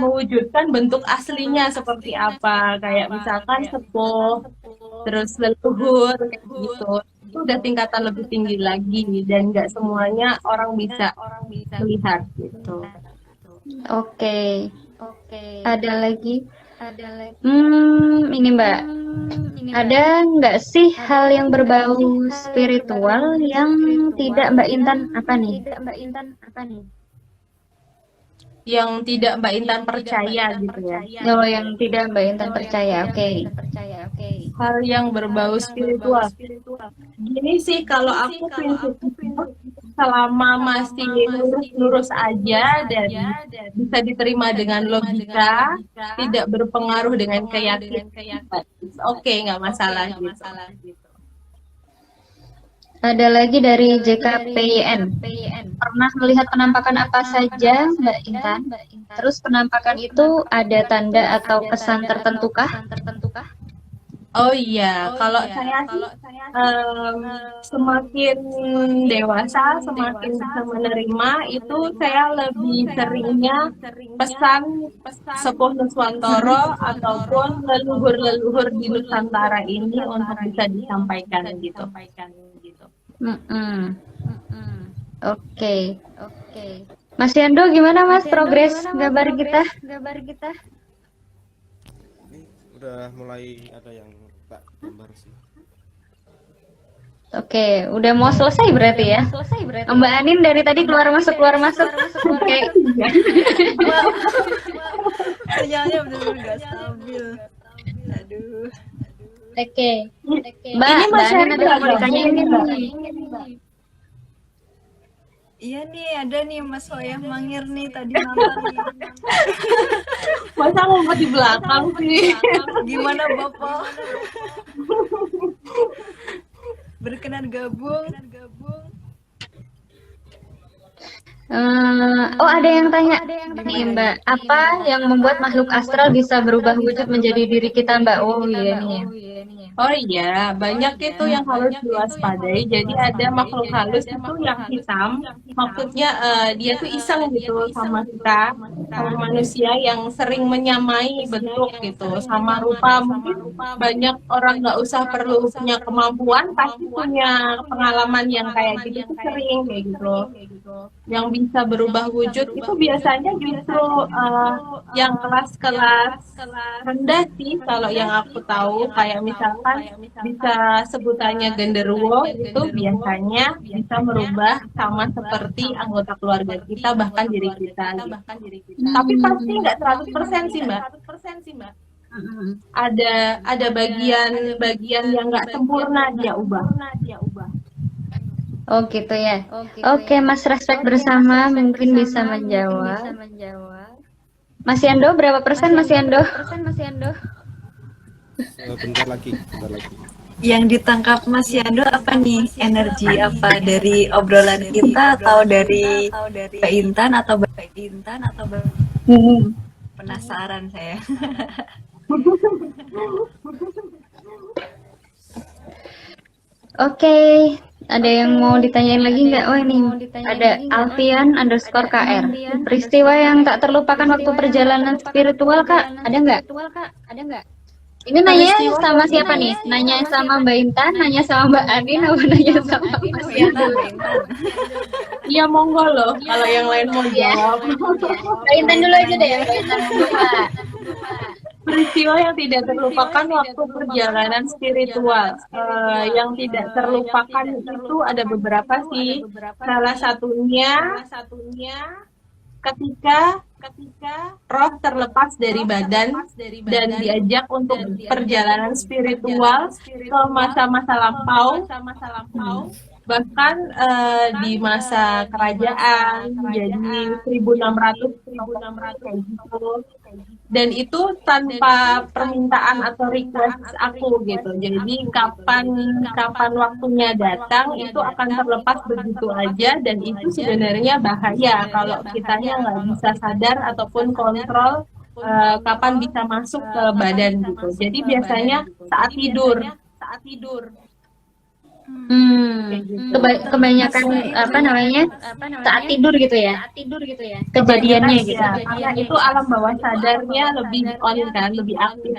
mewujudkan bentuk aslinya seperti apa, kayak misalkan sepuh, terus leluhur, kayak gitu. Itu udah tingkatan lebih tinggi lagi dan nggak semuanya orang bisa melihat gitu. Oke. Ada lagi. Ini Mbak. Ada nggak sih hal yang berbau spiritual yang tidak Mbak Intan apa nih? Yang tidak Mbak Intan percaya gitu ya. Kalau yang tidak Mbak Intan percaya, oke. Hal yang berbau spiritual. Gini sih kalau aku prinsipnya selama masih lurus aja dan bisa diterima dengan logika, tidak berpengaruh dengan keyakinan. Oke, nggak masalah gitu. Ada lagi dari JKPYN. Pernah melihat penampakan apa saja, Mbak Intan? Terus penampakan itu ada tanda atau kesan tertentukah? Oh iya, kalau saya sih semakin dewasa, semakin bisa menerima itu saya lebih seringnya pesan Sepuh Nuswantoro ataupun leluhur-leluhur di Nusantara ini untuk bisa disampaikan gitu. Oke. Mas Yando gimana Mas progres gambar kita? Ini udah mulai ada yang tak gambar sih. Oke, udah mau selesai berarti ya? Mbak Anin dari tadi keluar masuk. Oke. Sinyalnya benar-benar nggak stabil. Aduh. Oke. Mbak Ini Mbak Mas Anin Heri ada yang mau ada ditanyain Mbak? nih. Iya nih, ada nih Mas Hoyah Mangir nih tadi malam nih. Masa ngumpet di belakang sih? Gimana Bapak? berkenan gabung. Ada yang tanya nih Mbak, apa yang membuat makhluk astral bisa berubah wujud menjadi diri kita Mbak? Oh iya nih ya. Oh iya, banyak itu yang harus diwaspadai. Jadi ada makhluk halus itu yang hitam, maksudnya dia tuh iseng gitu sama kita, sama manusia yang sering menyamai bentuk gitu, sama rupa. Mungkin banyak orang nggak usah perlu punya kemampuan, pasti punya pengalaman yang kayak gitu tuh sering kayak gitu. Yang bisa berubah wujud itu biasanya justru yang kelas-kelas rendah sih, kalau yang aku tahu, kayak misalkan bisa sebutannya genderuwo, itu biasanya bisa merubah sama seperti anggota keluarga kita, bahkan diri kita gitu. Tapi pasti nggak 100% sih Mbak. Ada bagian yang nggak sempurna dia ubah. Oh gitu ya. Oke, Mas Respect bersama mungkin bisa menjawab. Mas Yando, berapa persen Mas Yando? Bentar lagi. Yang ditangkap Mas Yando apa nih? Energi apa dari obrolan kita atau dari Mbak Intan atau penasaran saya. Oke, ada yang mau ditanyain lagi nggak? Oh ini ada Alfian_KR. Peristiwa yang tak terlupakan waktu perjalanan spiritual Kak, ada nggak? Ini nanya sama siapa nih? Nanya sama Mbak Intan, nanya sama Mbak Anin, apa nanya sama Mas Yando? Iya monggo loh, kalau yang lain mau jawab. Mbak Intan dulu aja deh, Mbak Intan dulu Pak. Peristiwa yang tidak terlupakan waktu perjalanan spiritual. Yang tidak terlupakan itu ada beberapa sih. Salah satunya ketika roh terlepas dari badan dan diajak untuk perjalanan spiritual ke masa-masa lampau, bahkan di masa kerajaan, jadi 1600 kayak gitu. Dan itu tanpa permintaan atau request aku gitu. Jadi kapan waktunya datang itu akan terlepas begitu aja, dan itu sebenarnya bahaya kalau kitanya nggak bisa sadar ataupun kontrol kapan bisa masuk ke badan gitu. Jadi biasanya saat tidur. Kebanyakan saat tidur gitu ya kejadiannya gitu. Karena itu alam bawah sadarnya lebih on kan, lebih aktif.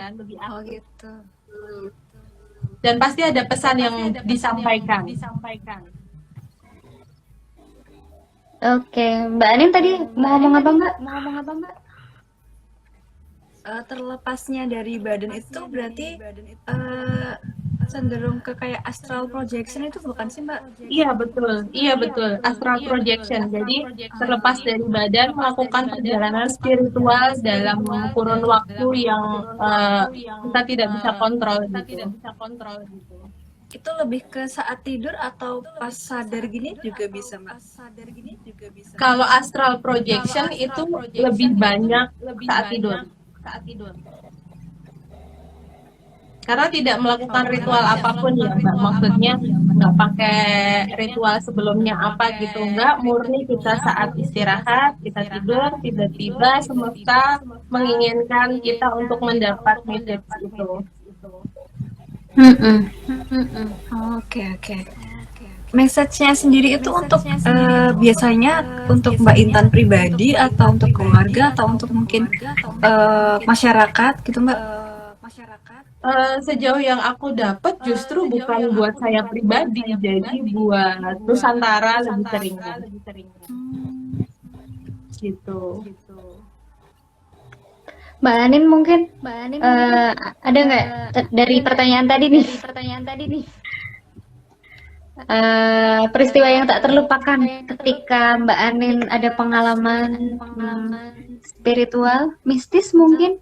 Oh gitu. Dan pasti ada pesan yang disampaikan. Oke, Mbak Anin tadi mau ngomong apa Mbak? Terlepasnya dari badan itu berarti cenderung ke kayak astral projection itu bukan sih Mbak? Iya betul. Astral projection. Jadi terlepas dari badan, melakukan perjalanan spiritual dalam kurun waktu yang kita tidak bisa kontrol gitu. Itu lebih ke saat tidur atau pas sadar gini juga bisa Mbak? Kalau astral projection itu lebih banyak saat tidur. Karena tidak melakukan ritual apapun ya Mbak, maksudnya nggak pakai ritual sebelumnya apa gitu, nggak, murni kita saat istirahat, kita tidur, tiba-tiba semesta menginginkan kita untuk mendapat message itu. Oke. Message-nya sendiri itu untuk biasanya untuk Mbak Intan pribadi atau untuk keluarga atau untuk mungkin masyarakat gitu Mbak? Sejauh yang aku dapat justru bukan buat saya pribadi, jadi buat Nusantara lebih sering gitu. Mbak Anin mungkin ada nggak dari pertanyaan tadi nih? Peristiwa yang tak terlupakan ketika Mbak Anin ada pengalaman spiritual, mistis mungkin?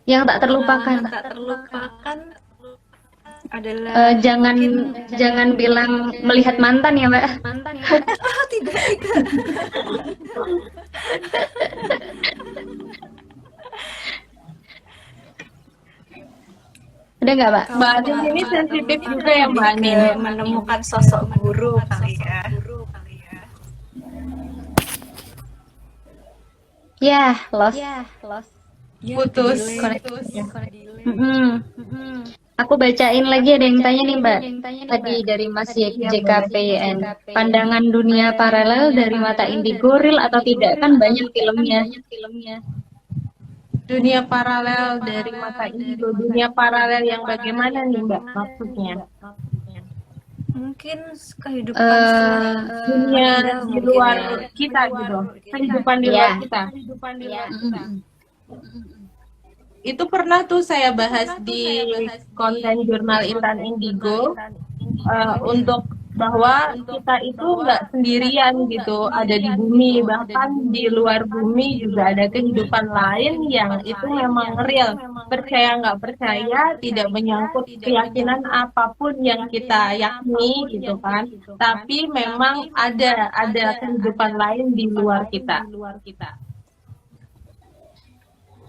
Yang tak terlupakan adalah jangan bilang melihat mantan ya Mbak. tidak. Udah nggak, Mbak? Mbak Anin ini sensitif juga ya Mbak lebih Anin. ke menemukan sosok guru kali ya. Ya, lost. Ya, Putus. delay. Mm-mm. Aku bacain lagi, ada yang tanya nih Mbak. Tadi dari Mas JKPN. Pandangan dunia paralel dari mata indigo real atau tidak? Kan banyak filmnya. Dunia paralel dari mata indigo. Dunia paralel yang bagaimana nih Mbak maksudnya? Mungkin kehidupan setelah Dunia meninggal di mungkin luar ya. kita gitu. Kehidupan di Iya. luar kita. Mm-mm. Itu pernah tuh saya bahas di konten jurnal Intan Indigo untuk bahwa kita itu nggak sendirian gitu, ada di bumi, bahkan di luar bumi juga ada kehidupan lain yang itu memang real. Percaya nggak percaya tidak menyangkut keyakinan apapun yang kita yakini gitu kan, tapi memang ada kehidupan lain di luar kita.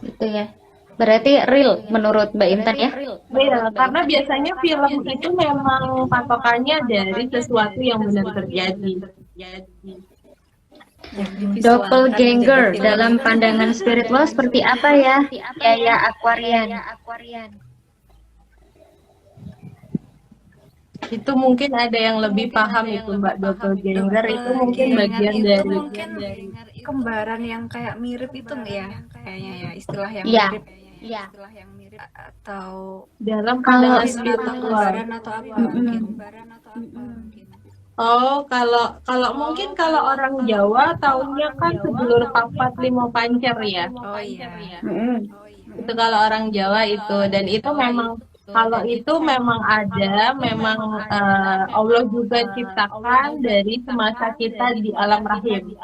Gitu ya. Berarti real menurut Mbak Intan ya? Iya, karena biasanya film itu memang patokannya dari sesuatu yang benar terjadi. Doppelganger dalam pandangan spiritual seperti apa ya? Yaya Aquarian. Itu mungkin ada yang lebih paham itu Mbak doppelganger itu mungkin bagian itu dari mungkin kembaran yang kayak mirip itu nggak ya? Kayaknya ya istilah yang Iya. mirip. Atau dalam Kalau- pandangan spiritual. kembaran atau apa mungkin. Oh, kalau mungkin kalau orang Jawa taunya kan sedulur papat limo pancer ya. Oh iya. Itu kalau orang Jawa itu, dan itu memang kalau itu memang ada, memang Allah juga ciptakan dari semasa kita di alam rahim.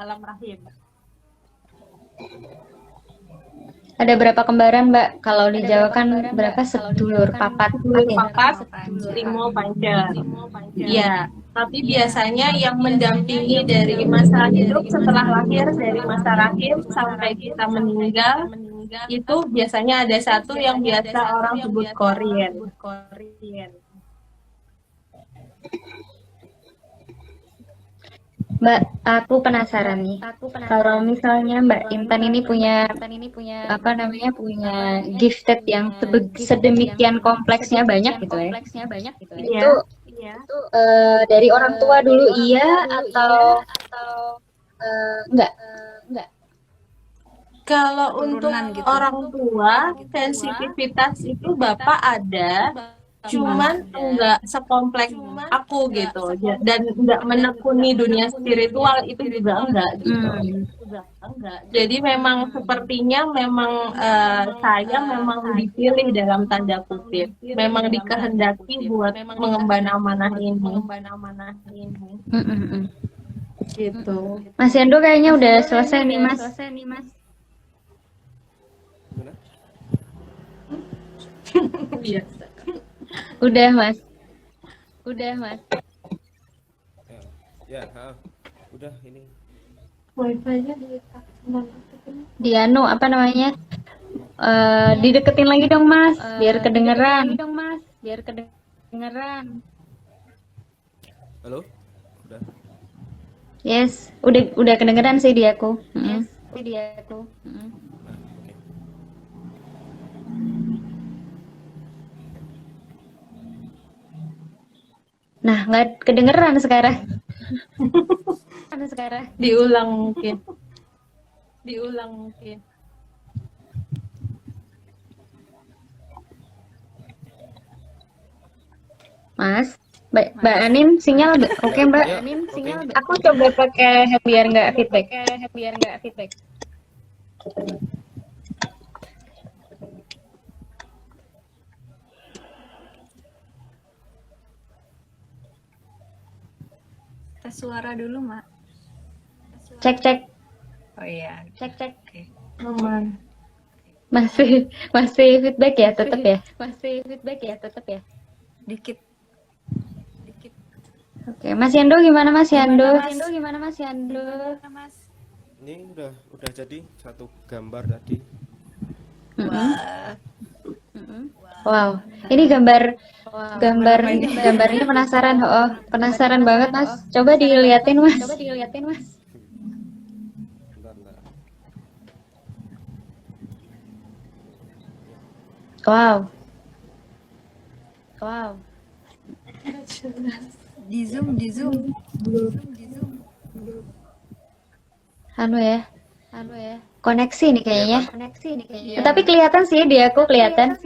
Ada berapa kembaran Mbak? Kalau di Jawa kan berapa? Sedulur papat. Sedulur papat, limo pancer. Iya, tapi biasanya yang mendampingi dari masa hidup setelah lahir, dari masa rahim sampai kita meninggal, itu biasanya ada satu yang biasa orang sebut Korean. Mbak, aku penasaran nih. Kalau misalnya Mbak Intan ini punya apa namanya? Punya gifted yang sedemikian kompleksnya banyak gitu ya. Itu dari orang tua dulu iya atau enggak? Kalau untuk Turunan gitu. orang tua, sensitivitas itu Bapak ada, cuman enggak sekompleks aku gitu. Dan enggak menekuni dunia spiritual itu juga enggak gitu. Jadi memang sepertinya memang saya memang dipilih dalam tanda kutip. Memang dikehendaki buat mengemban amanah ini. Gitu. Mas Yando kayaknya udah selesai nih Mas. Biasa. Udah Mas. Ya, udah ini. Wifi-nya Di anu apa namanya? Dideketin lagi dong Mas, biar kedengeran. Halo? Udah. Yes, udah kedengeran sih di aku. Mm-mm. Nah, oke. Nah, nggak kedengeran sekarang. diulang mungkin. Mas, Mbak Anin sinyal oke Mbak. Ya, oke. Aku coba pakai biar nggak feedback. Tes suara dulu, Mak. Cek. Oh iya. Oke. Aman. Masih feedback ya, tetap ya. Dikit. Oke, Mas Yando gimana Mas Yando? Ini udah jadi satu gambar tadi. Wow. Ini gambar Wah, gambar apa ini? gambarnya penasaran, oh, penasaran banget Mas. Coba diliatin Mas. Bentar, bentar. Wow, Di zoom, di zoom. anu ya, koneksi nih kayaknya. Iya. Tapi kelihatan sih di aku kelihatan.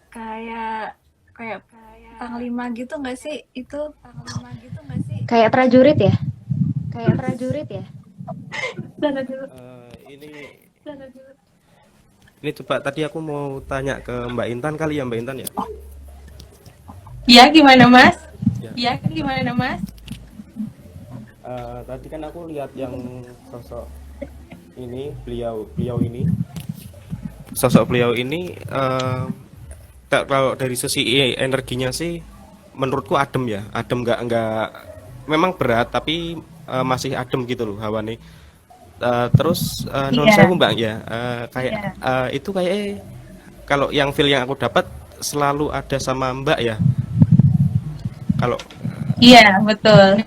Kayak kayak panglima gitu nggak sih? Itu Kayak prajurit ya? Sana dulu. Ini coba tadi aku mau tanya ke Mbak Intan kali ya, Mbak Intan ya. Ya, gimana Mas? Ya. Tadi kan aku lihat yang sosok ini, sosok beliau ini kalau dari sisi energinya sih menurutku adem ya, nggak memang berat tapi masih adem gitu loh hawane. Terus non Iya. sewu Mbak ya, kayak itu kayak kalau yang feel yang aku dapat selalu ada sama Mbak ya. Kalau Iya, betul.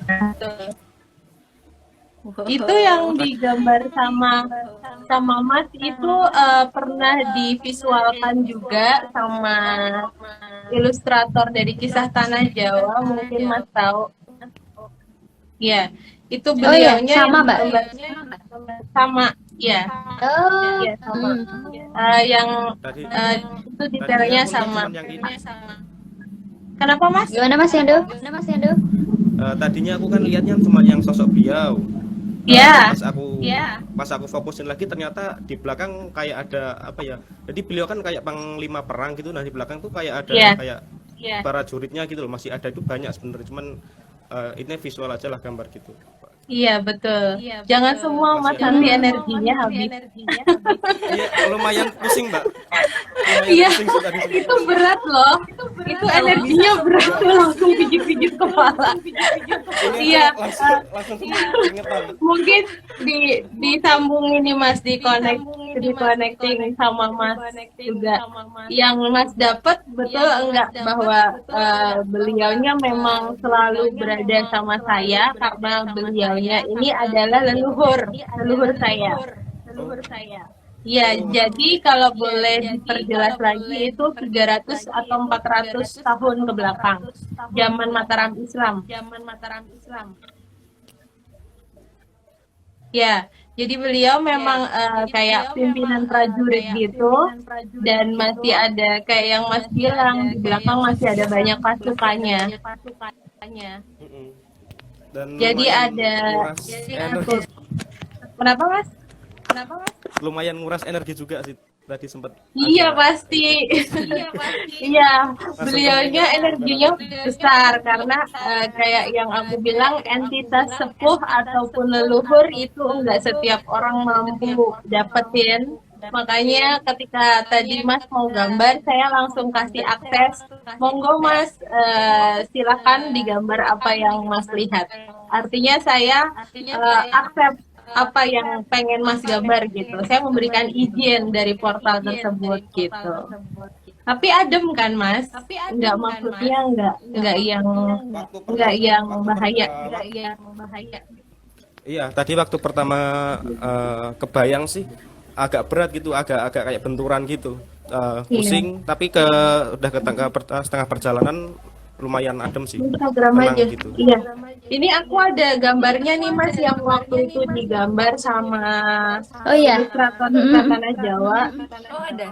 Itu yang digambar sama Mas itu pernah divisualkan juga sama ilustrator dari Kisah Tanah Jawa, mungkin Mas tahu. Iya, itu Oh iya, beliaunya sama yang Mbak. sama, ya, Oh, ya sama. Yang tadi itu detailnya aku lihat sama. cuman yang ini. Kenapa Mas? gimana Mas Yando? Tadinya aku kan lihatnya cuma yang sosok beliau. Iya. Pas aku fokusin lagi ternyata di belakang kayak ada apa ya? Jadi beliau kan kayak panglima perang gitu. Nah di belakang tuh kayak ada Iya. kayak prajuritnya gitu loh. Masih ada itu banyak sebenarnya. Cuman ini visual aja lah gambar gitu. Iya, betul. Jangan semua Mas, Masih nanti energinya habis. Iya lumayan pusing Mbak. Iya, Pusing sih tadi. itu berat loh. Itu energinya berat loh, langsung pijit-pijit kepala. Ini Iya, langsung keringetan. mungkin disambung ini Mas, di-connecting sama Mas juga. Yang Mas dapat betul enggak bahwa beliaunya memang selalu berada sama saya karena beliaunya ini adalah leluhur saya. Ya, jadi kalau boleh diperjelas lagi itu 300 atau 400 tahun ke belakang, zaman Mataram Islam. Ya, jadi beliau memang kayak pimpinan prajurit gitu, dan masih ada kayak yang Mas bilang di belakang masih ada banyak pasukannya. Mm-mm. Dan Jadi lumayan ada nguras energi, Kenapa Mas? lumayan nguras energi juga sih tadi sempat. Iya pasti. Iya, beliaunya energinya besar karena kayak yang aku bilang entitas sepuh ataupun leluhur itu enggak setiap orang mampu dapetin. Makanya ketika tadi Mas mau gambar, saya langsung kasih akses. Monggo Mas, silakan digambar apa yang Mas lihat. Artinya saya akses apa yang pengen Mas gambar gitu. Saya memberikan izin dari portal tersebut gitu. Tapi adem kan Mas? Enggak, maksudnya enggak yang bahaya. Iya, tadi waktu pertama kebayang sih agak berat gitu, agak kayak benturan gitu, pusing. Tapi udah ke setengah perjalanan lumayan adem sih, Instagram tenang aja. gitu. Iya. Ini aku ada gambarnya nih Mas yang waktu itu digambar sama Oh iya. ilustrator Kisah Tanah Jawa. Oh ada.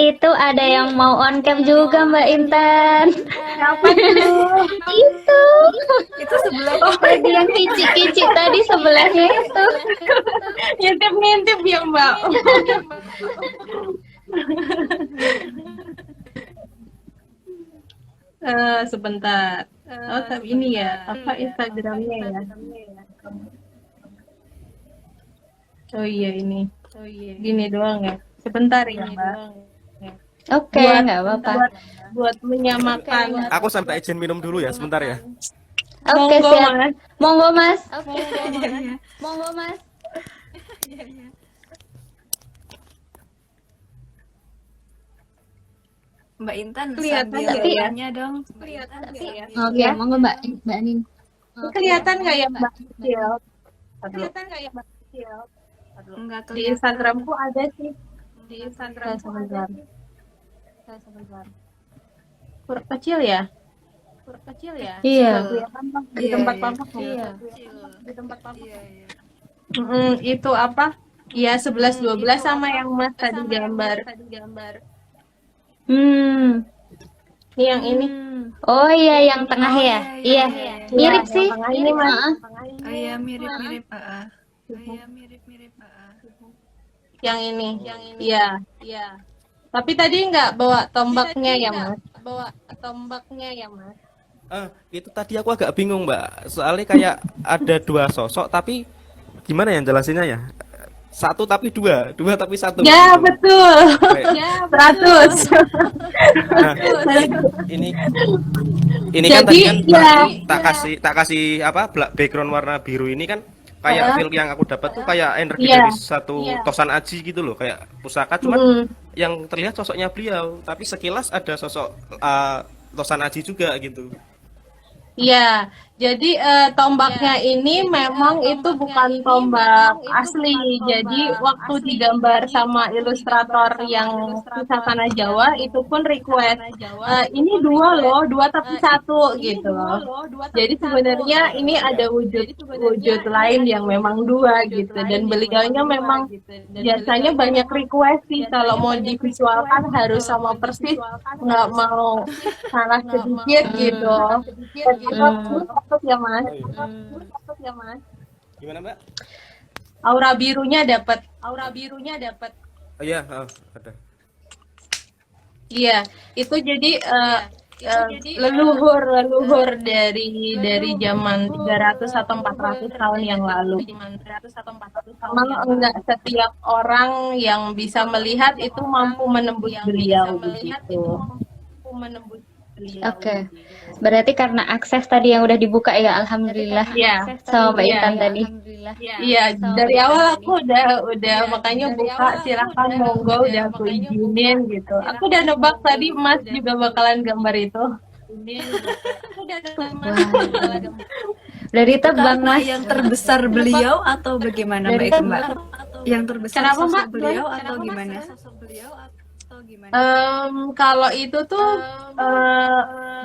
Itu ada yang mau on cam juga Mbak Intan. Siapa tuh? Itu. Itu sebelah Tadi yang kicik-kicik tadi sebelahnya itu. Ngintip-ngintip ya Mbak. Sebentar. Oh, tapi ini ya, apa Instagramnya ya? Oh iya ini. Gini doang ya. Sebentar ya Mbak. Oke, Buat- nggak apa-apa. Buat menyamakan. Aku sampai izin minum dulu ya, sebentar ya. Oke, Monggo, siap. Mas. Monggo Mas. Mbak Intan Kelihatan sambil nggak ya? tanya dong. Oke, Ya, monggo Mbak Anin. kelihatan nggak ya Mbak Cil? Aduh, Enggak di kelihatan. Instagramku ada sih. Di Instagramku ada. Kurang kecil ya? Iya. Nggak kelihatan Bang, di Iya, tempat iya. papa. Iya. Itu apa? Iya, 11-12 sama yang Mas tadi gambar. Hmm. Ini yang ini. Oh iya, yang tengah Oh, ya? iya, Iya. iya. Mirip Yang sih. tengah ini, Mas. Heeh. Oh iya, mirip-mirip. Yang ini. Iya. Tapi tadi nggak bawa tombaknya ya, Mas? Itu tadi aku agak bingung Mbak, soalnya kayak ada dua sosok tapi gimana ya jelasinnya ya? Satu tapi dua tapi satu. Ya, gitu. betul. Kayak, 100. nah, ini kan Jadi, tadi kan ya. tak kasih apa background warna biru ini kan kayak feel yang aku dapat tuh kayak energi Iya. dari satu tosan aji gitu loh, kayak pusaka cuman yang terlihat sosoknya beliau, tapi sekilas ada sosok tosan aji juga gitu. Iya, jadi tombaknya ini memang itu bukan tombak asli. Jadi waktu digambar sama ilustrator yang kisah tanah Jawa itu pun request ini dua tapi satu gitu loh. Jadi sebenarnya ini ada wujud lain yang memang dua gitu. Dan beliaunya memang biasanya banyak request sih kalau mau divisualkan harus sama persis, nggak mau salah sedikit gitu. Takut ya Mas. Gimana Mbak? Aura birunya dapat. Oh iya, ada. Iya, itu jadi leluhur dari zaman 300 atau 400 tahun yang lalu. Memang enggak setiap orang yang bisa melihat itu mampu menembus beliau begitu. Oke. Berarti karena akses tadi yang udah dibuka ya, alhamdulillah. Iya. Sama Mbak Iya. Intan tadi. Iya, dari awal aku udah makanya buka, silakan monggo, udah aku izinin gitu. Aku udah nebak tadi Mas juga bakalan gambar itu. Dari tebang Karena Mas. yang terbesar beliau atau bagaimana Mbak itu Mbak? Yang terbesar Kenapa, sosok Mbak? beliau atau gimana? Kalau itu tuh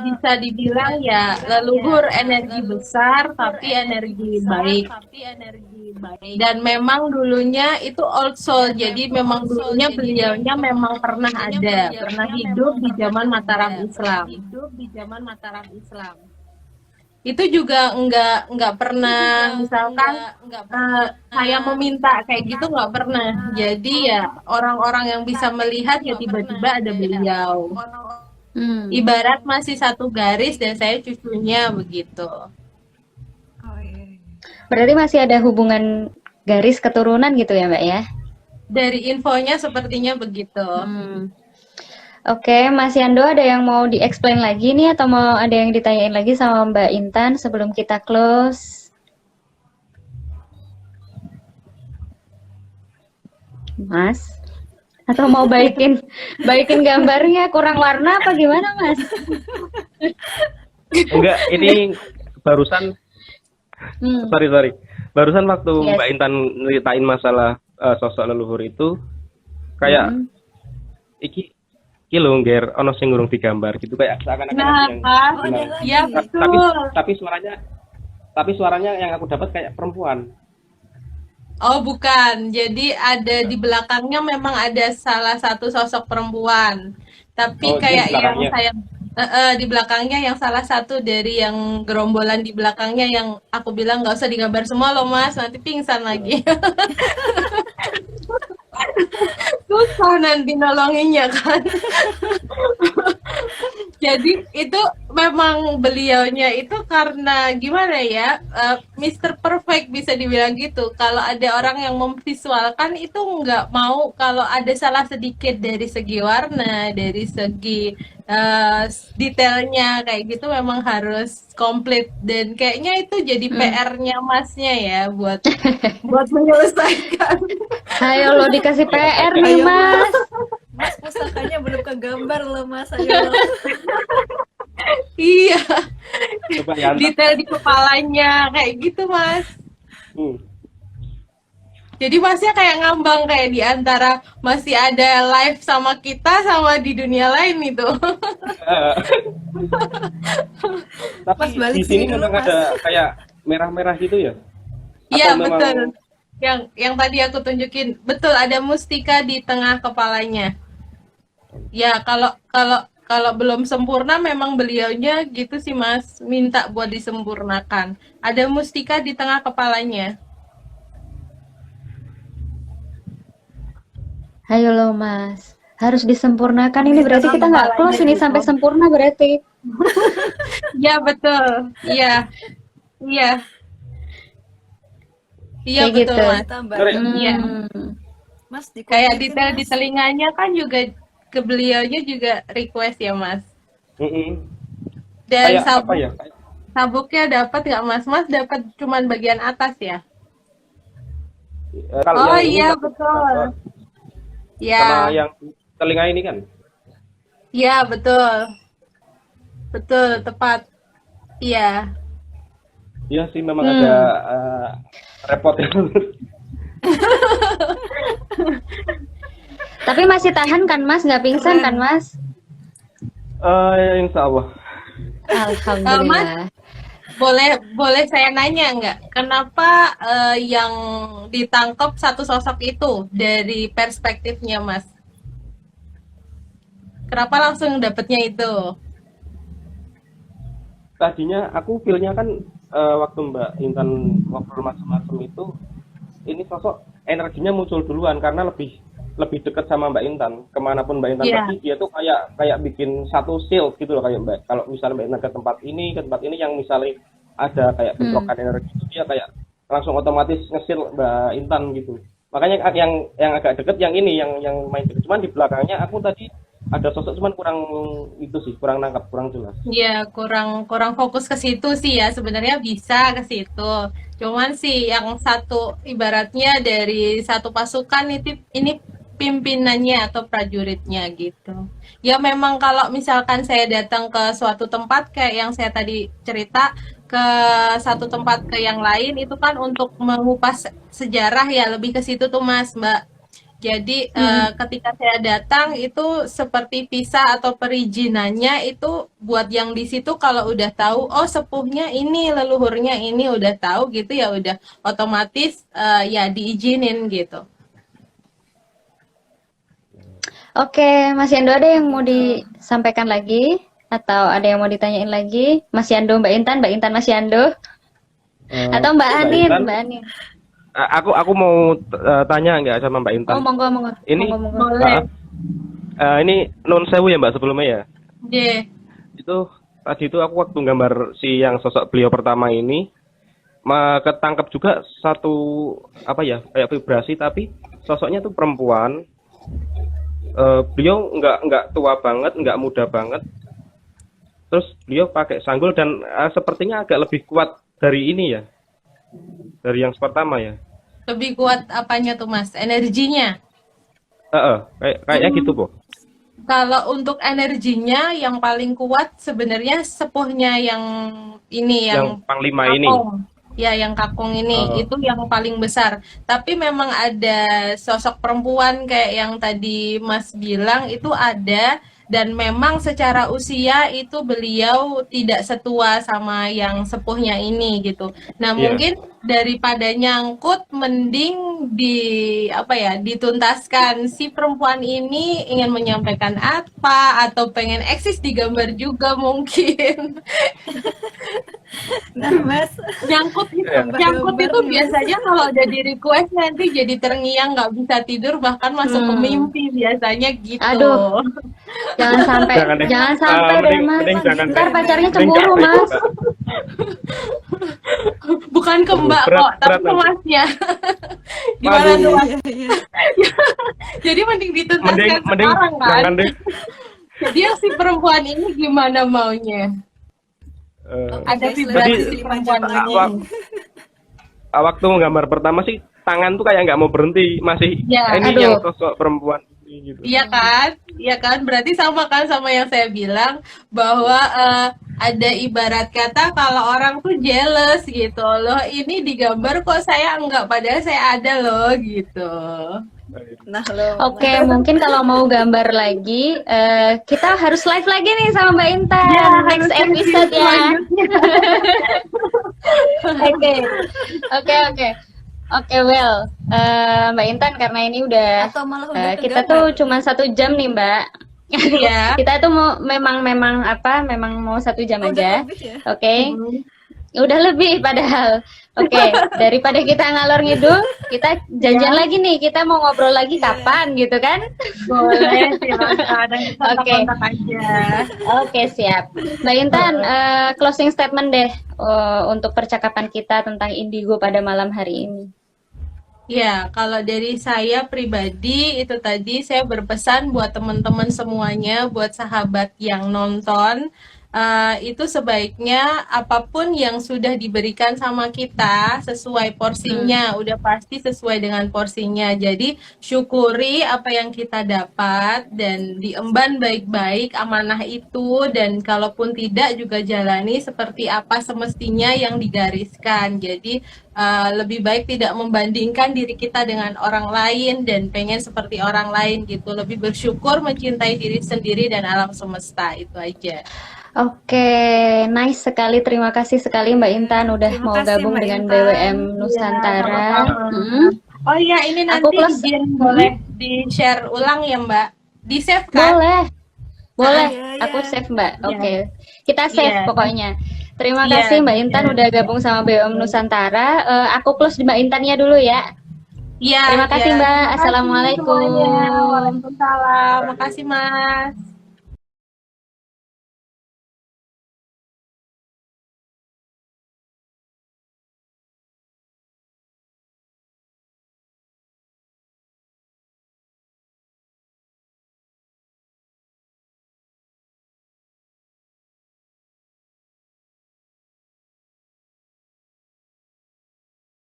bisa dibilang ya leluhur energi besar tapi energi baik. Dan memang dulunya itu old soul, jadi memang dulunya beliaunya memang pernah hidup di zaman Mataram Islam. Itu juga nggak pernah misalkan saya meminta kayak gitu, nggak pernah. Jadi ya orang-orang yang bisa melihat ya tiba-tiba ada beliau. Ibarat masih satu garis dan saya cucunya begitu. Oh iya. Berarti masih ada hubungan garis keturunan gitu ya Mbak ya? Dari infonya sepertinya begitu. Oke, Mas Yando ada yang mau di-explain lagi nih atau mau ada yang ditanyain lagi sama Mbak Intan sebelum kita close? Mas? Atau mau baikin gambarnya kurang warna apa gimana Mas? Enggak, ini barusan sorry. Barusan waktu Yes. Mbak Intan ceritain masalah sosok leluhur itu kayak iki lho ngger ono sing ngurung digambar gitu, kayak seakan-akan Nah, yang gimana. ya tapi betul. tapi suaranya yang aku dapat kayak perempuan. Oh bukan, jadi ada di belakangnya memang ada salah satu sosok perempuan. Tapi Oh, kayak di yang belakangnya. saya di belakangnya yang salah satu dari yang gerombolan di belakangnya yang aku bilang nggak usah digambar semua loh Mas, nanti pingsan lagi. Susah nanti nolonginnya kan. Jadi itu memang beliaunya itu karena gimana ya, Mr. Perfect bisa dibilang gitu. Kalau ada orang yang memvisualkan itu nggak mau kalau ada salah sedikit dari segi warna, dari segi detailnya kayak gitu memang harus komplit, dan kayaknya itu jadi PR-nya Masnya ya buat menyelesaikan. Ayo lo dikasih PR nih Mas. Mas pusakanya belum kegambar loh Mas, ayo. Iya, Coba ya. detail di kepalanya kayak gitu Mas. Hmm. Jadi Masnya kayak ngambang kayak di antara masih ada live sama kita sama di dunia lain itu. Eh, Tapi Mas balik di sini sini dulu, memang Mas. ada kayak merah-merah gitu ya? Iya Atau memang betul. Yang tadi aku tunjukin betul ada mustika di tengah kepalanya. Ya kalau belum sempurna memang beliaunya gitu sih Mas minta buat disempurnakan. Ada mustika di tengah kepalanya. Ayo loh Mas, harus disempurnakan ini berarti kita nggak close ini sampai sempurna berarti. Ya betul. Iya. Iya. Iya Kayak betul gitu. Mas. Tambah. Iya. Mas Kayak dikulitin, detail Mas. di telinganya kan juga ke beliaunya juga request ya Mas. mm-mm. Dan Kayak apa ya? sabuknya dapat nggak Mas? Mas dapat cuman bagian atas ya? Kalau Oh yang ini iya dapat betul. sama Ya, yang telinga ini kan? ya betul. Betul, tepat. Iya. Iya sih memang ada repot ya. Tapi masih tahan kan Mas, nggak pingsan kan Mas? Insya Allah. Alhamdulillah. Boleh saya nanya nggak? Kenapa yang ditangkap satu sosok itu dari perspektifnya Mas? Kenapa langsung dapetnya itu? Tadinya aku feel-nya kan waktu Mbak Intan ngobrol macam-macam itu, ini sosok energinya muncul duluan karena lebih dekat sama Mbak Intan. Kemanapun Mbak Intan Iya. pergi, dia tuh kayak bikin satu shield gitu loh kayak Mbak. Kalau misalnya Mbak Intan ke tempat ini yang misalnya ada kayak bentrokan energi itu dia kayak langsung otomatis nge-shield Mbak Intan gitu. Makanya yang agak deket yang ini yang main deket. Cuman di belakangnya aku tadi ada sosok cuman kurang itu sih, kurang nangkap, kurang jelas. Ya, kurang fokus ke situ sih ya. Sebenarnya bisa ke situ. Cuman sih yang satu ibaratnya dari satu pasukan ini pimpinannya atau prajuritnya gitu. Ya memang kalau misalkan saya datang ke suatu tempat kayak yang saya tadi cerita ke satu tempat ke yang lain itu kan untuk mengupas sejarah ya lebih ke situ tuh Mas, Mbak. Jadi ketika saya datang itu seperti visa atau perizinannya itu buat yang di situ kalau udah tahu oh sepuhnya ini leluhurnya ini udah tahu gitu ya udah otomatis ya diizinin gitu. Oke, Mas Yando ada yang mau disampaikan lagi? Atau ada yang mau ditanyain lagi? Mas Yando, Mbak Intan, Mas Yando? Atau Mbak Anin, Intan, Mbak Anin? aku mau tanya nggak sama Mbak Intan? Oh, monggo. Ini Monggo. Boleh. ini non sewu ya Mbak sebelumnya ya. Deh. Itu tadi itu aku waktu gambar si yang sosok beliau pertama ini ketangkep juga satu apa ya kayak vibrasi tapi sosoknya tuh perempuan. Beliau nggak tua banget, nggak muda banget. Terus beliau pakai sanggul dan sepertinya agak lebih kuat dari ini ya, dari yang pertama ya. Lebih kuat apanya tuh Mas? Energinya? Kayaknya gitu Bu. Kalau untuk energinya yang paling kuat sebenarnya sepuhnya yang ini Yang panglima ini. kakung. Ya, yang kakung ini itu yang paling besar. Tapi memang ada sosok perempuan kayak yang tadi Mas bilang itu ada dan memang secara usia itu beliau tidak setua sama yang sepuhnya ini gitu. Nah, Iya. mungkin daripada nyangkut mending dituntaskan si perempuan ini ingin menyampaikan apa atau pengen eksis di gambar juga mungkin. Nah, Mas, Nyangkut Iya. itu biasanya kalau jadi request nanti jadi terngiang nggak bisa tidur bahkan masuk ke mimpi biasanya gitu. Aduh. Jangan sampai deh Mas. mending jangan Ntar deh. pacarnya Mending cemburu jangan, Mas. Mbak. Bukan ke Mbak Berat- kok, tapi berat ke nanti. Masnya. Gimana Waduh. tuh Mas? iya. Jadi mending dituntaskan mending sekarang kan. jangan deh. Jadi yang si perempuan ini gimana maunya? Ada Guys, vibrasi lewat si 5 perempuan jam ini. lagi. Waktu gambar pertama sih tangan tuh kayak nggak mau berhenti masih Ya, ini aduh. yang sosok perempuan ini gitu. Iya kan, berarti sama kan sama yang saya bilang bahwa ada ibarat kata kalau orang tuh jealous gitu loh, ini digambar kok saya enggak, padahal saya ada loh gitu. Nah, lo Oke, mungkin kalau mau gambar lagi, kita harus live lagi nih sama Mbak Intan next episode ya. Oke, well, Mbak Intan karena ini udah atau malah udah kita kegambar. tuh cuma 1 jam nih Mbak. Iya. Kita tuh mau memang mau 1 jam Oh, udah aja. lebih ya? Oke. Udah lebih padahal. Oke, daripada kita ngalor ngidul, kita janjian lagi nih. Kita mau ngobrol lagi kapan gitu kan? Boleh, silakan. Oke. Kontak aja. Oke, siap. Mbak Intan, closing statement deh untuk percakapan kita tentang indigo pada malam hari ini. Ya, kalau dari saya pribadi itu tadi saya berpesan buat teman-teman semuanya, buat sahabat yang nonton, itu sebaiknya apapun yang sudah diberikan sama kita sesuai porsinya, udah pasti sesuai dengan porsinya. Jadi syukuri apa yang kita dapat dan diemban baik-baik amanah itu, dan kalaupun tidak juga jalani seperti apa semestinya yang digariskan. Jadi lebih baik tidak membandingkan diri kita dengan orang lain dan pengen seperti orang lain gitu. Lebih bersyukur, mencintai diri sendiri dan alam semesta, itu aja. Oke, nice sekali. Terima kasih sekali Mbak Intan udah Terima mau kasih, gabung Mbak dengan Intan. BWM Nusantara. sama-sama. Oh iya, ini Aku nanti close. izin boleh di-share ulang ya Mbak? Di-save kan? Boleh. Iya, Aku iya. save Mbak. Iya. Oke, kita save Iya. pokoknya. Terima Iya, kasih Mbak Intan iya. udah gabung sama BWM Nusantara. Aku close di Mbak Intannya dulu ya. Iya. Terima kasih, iya. Mbak. Terima kasih Assalamualaikum. semuanya. Waalaikumsalam. Makasih Mas.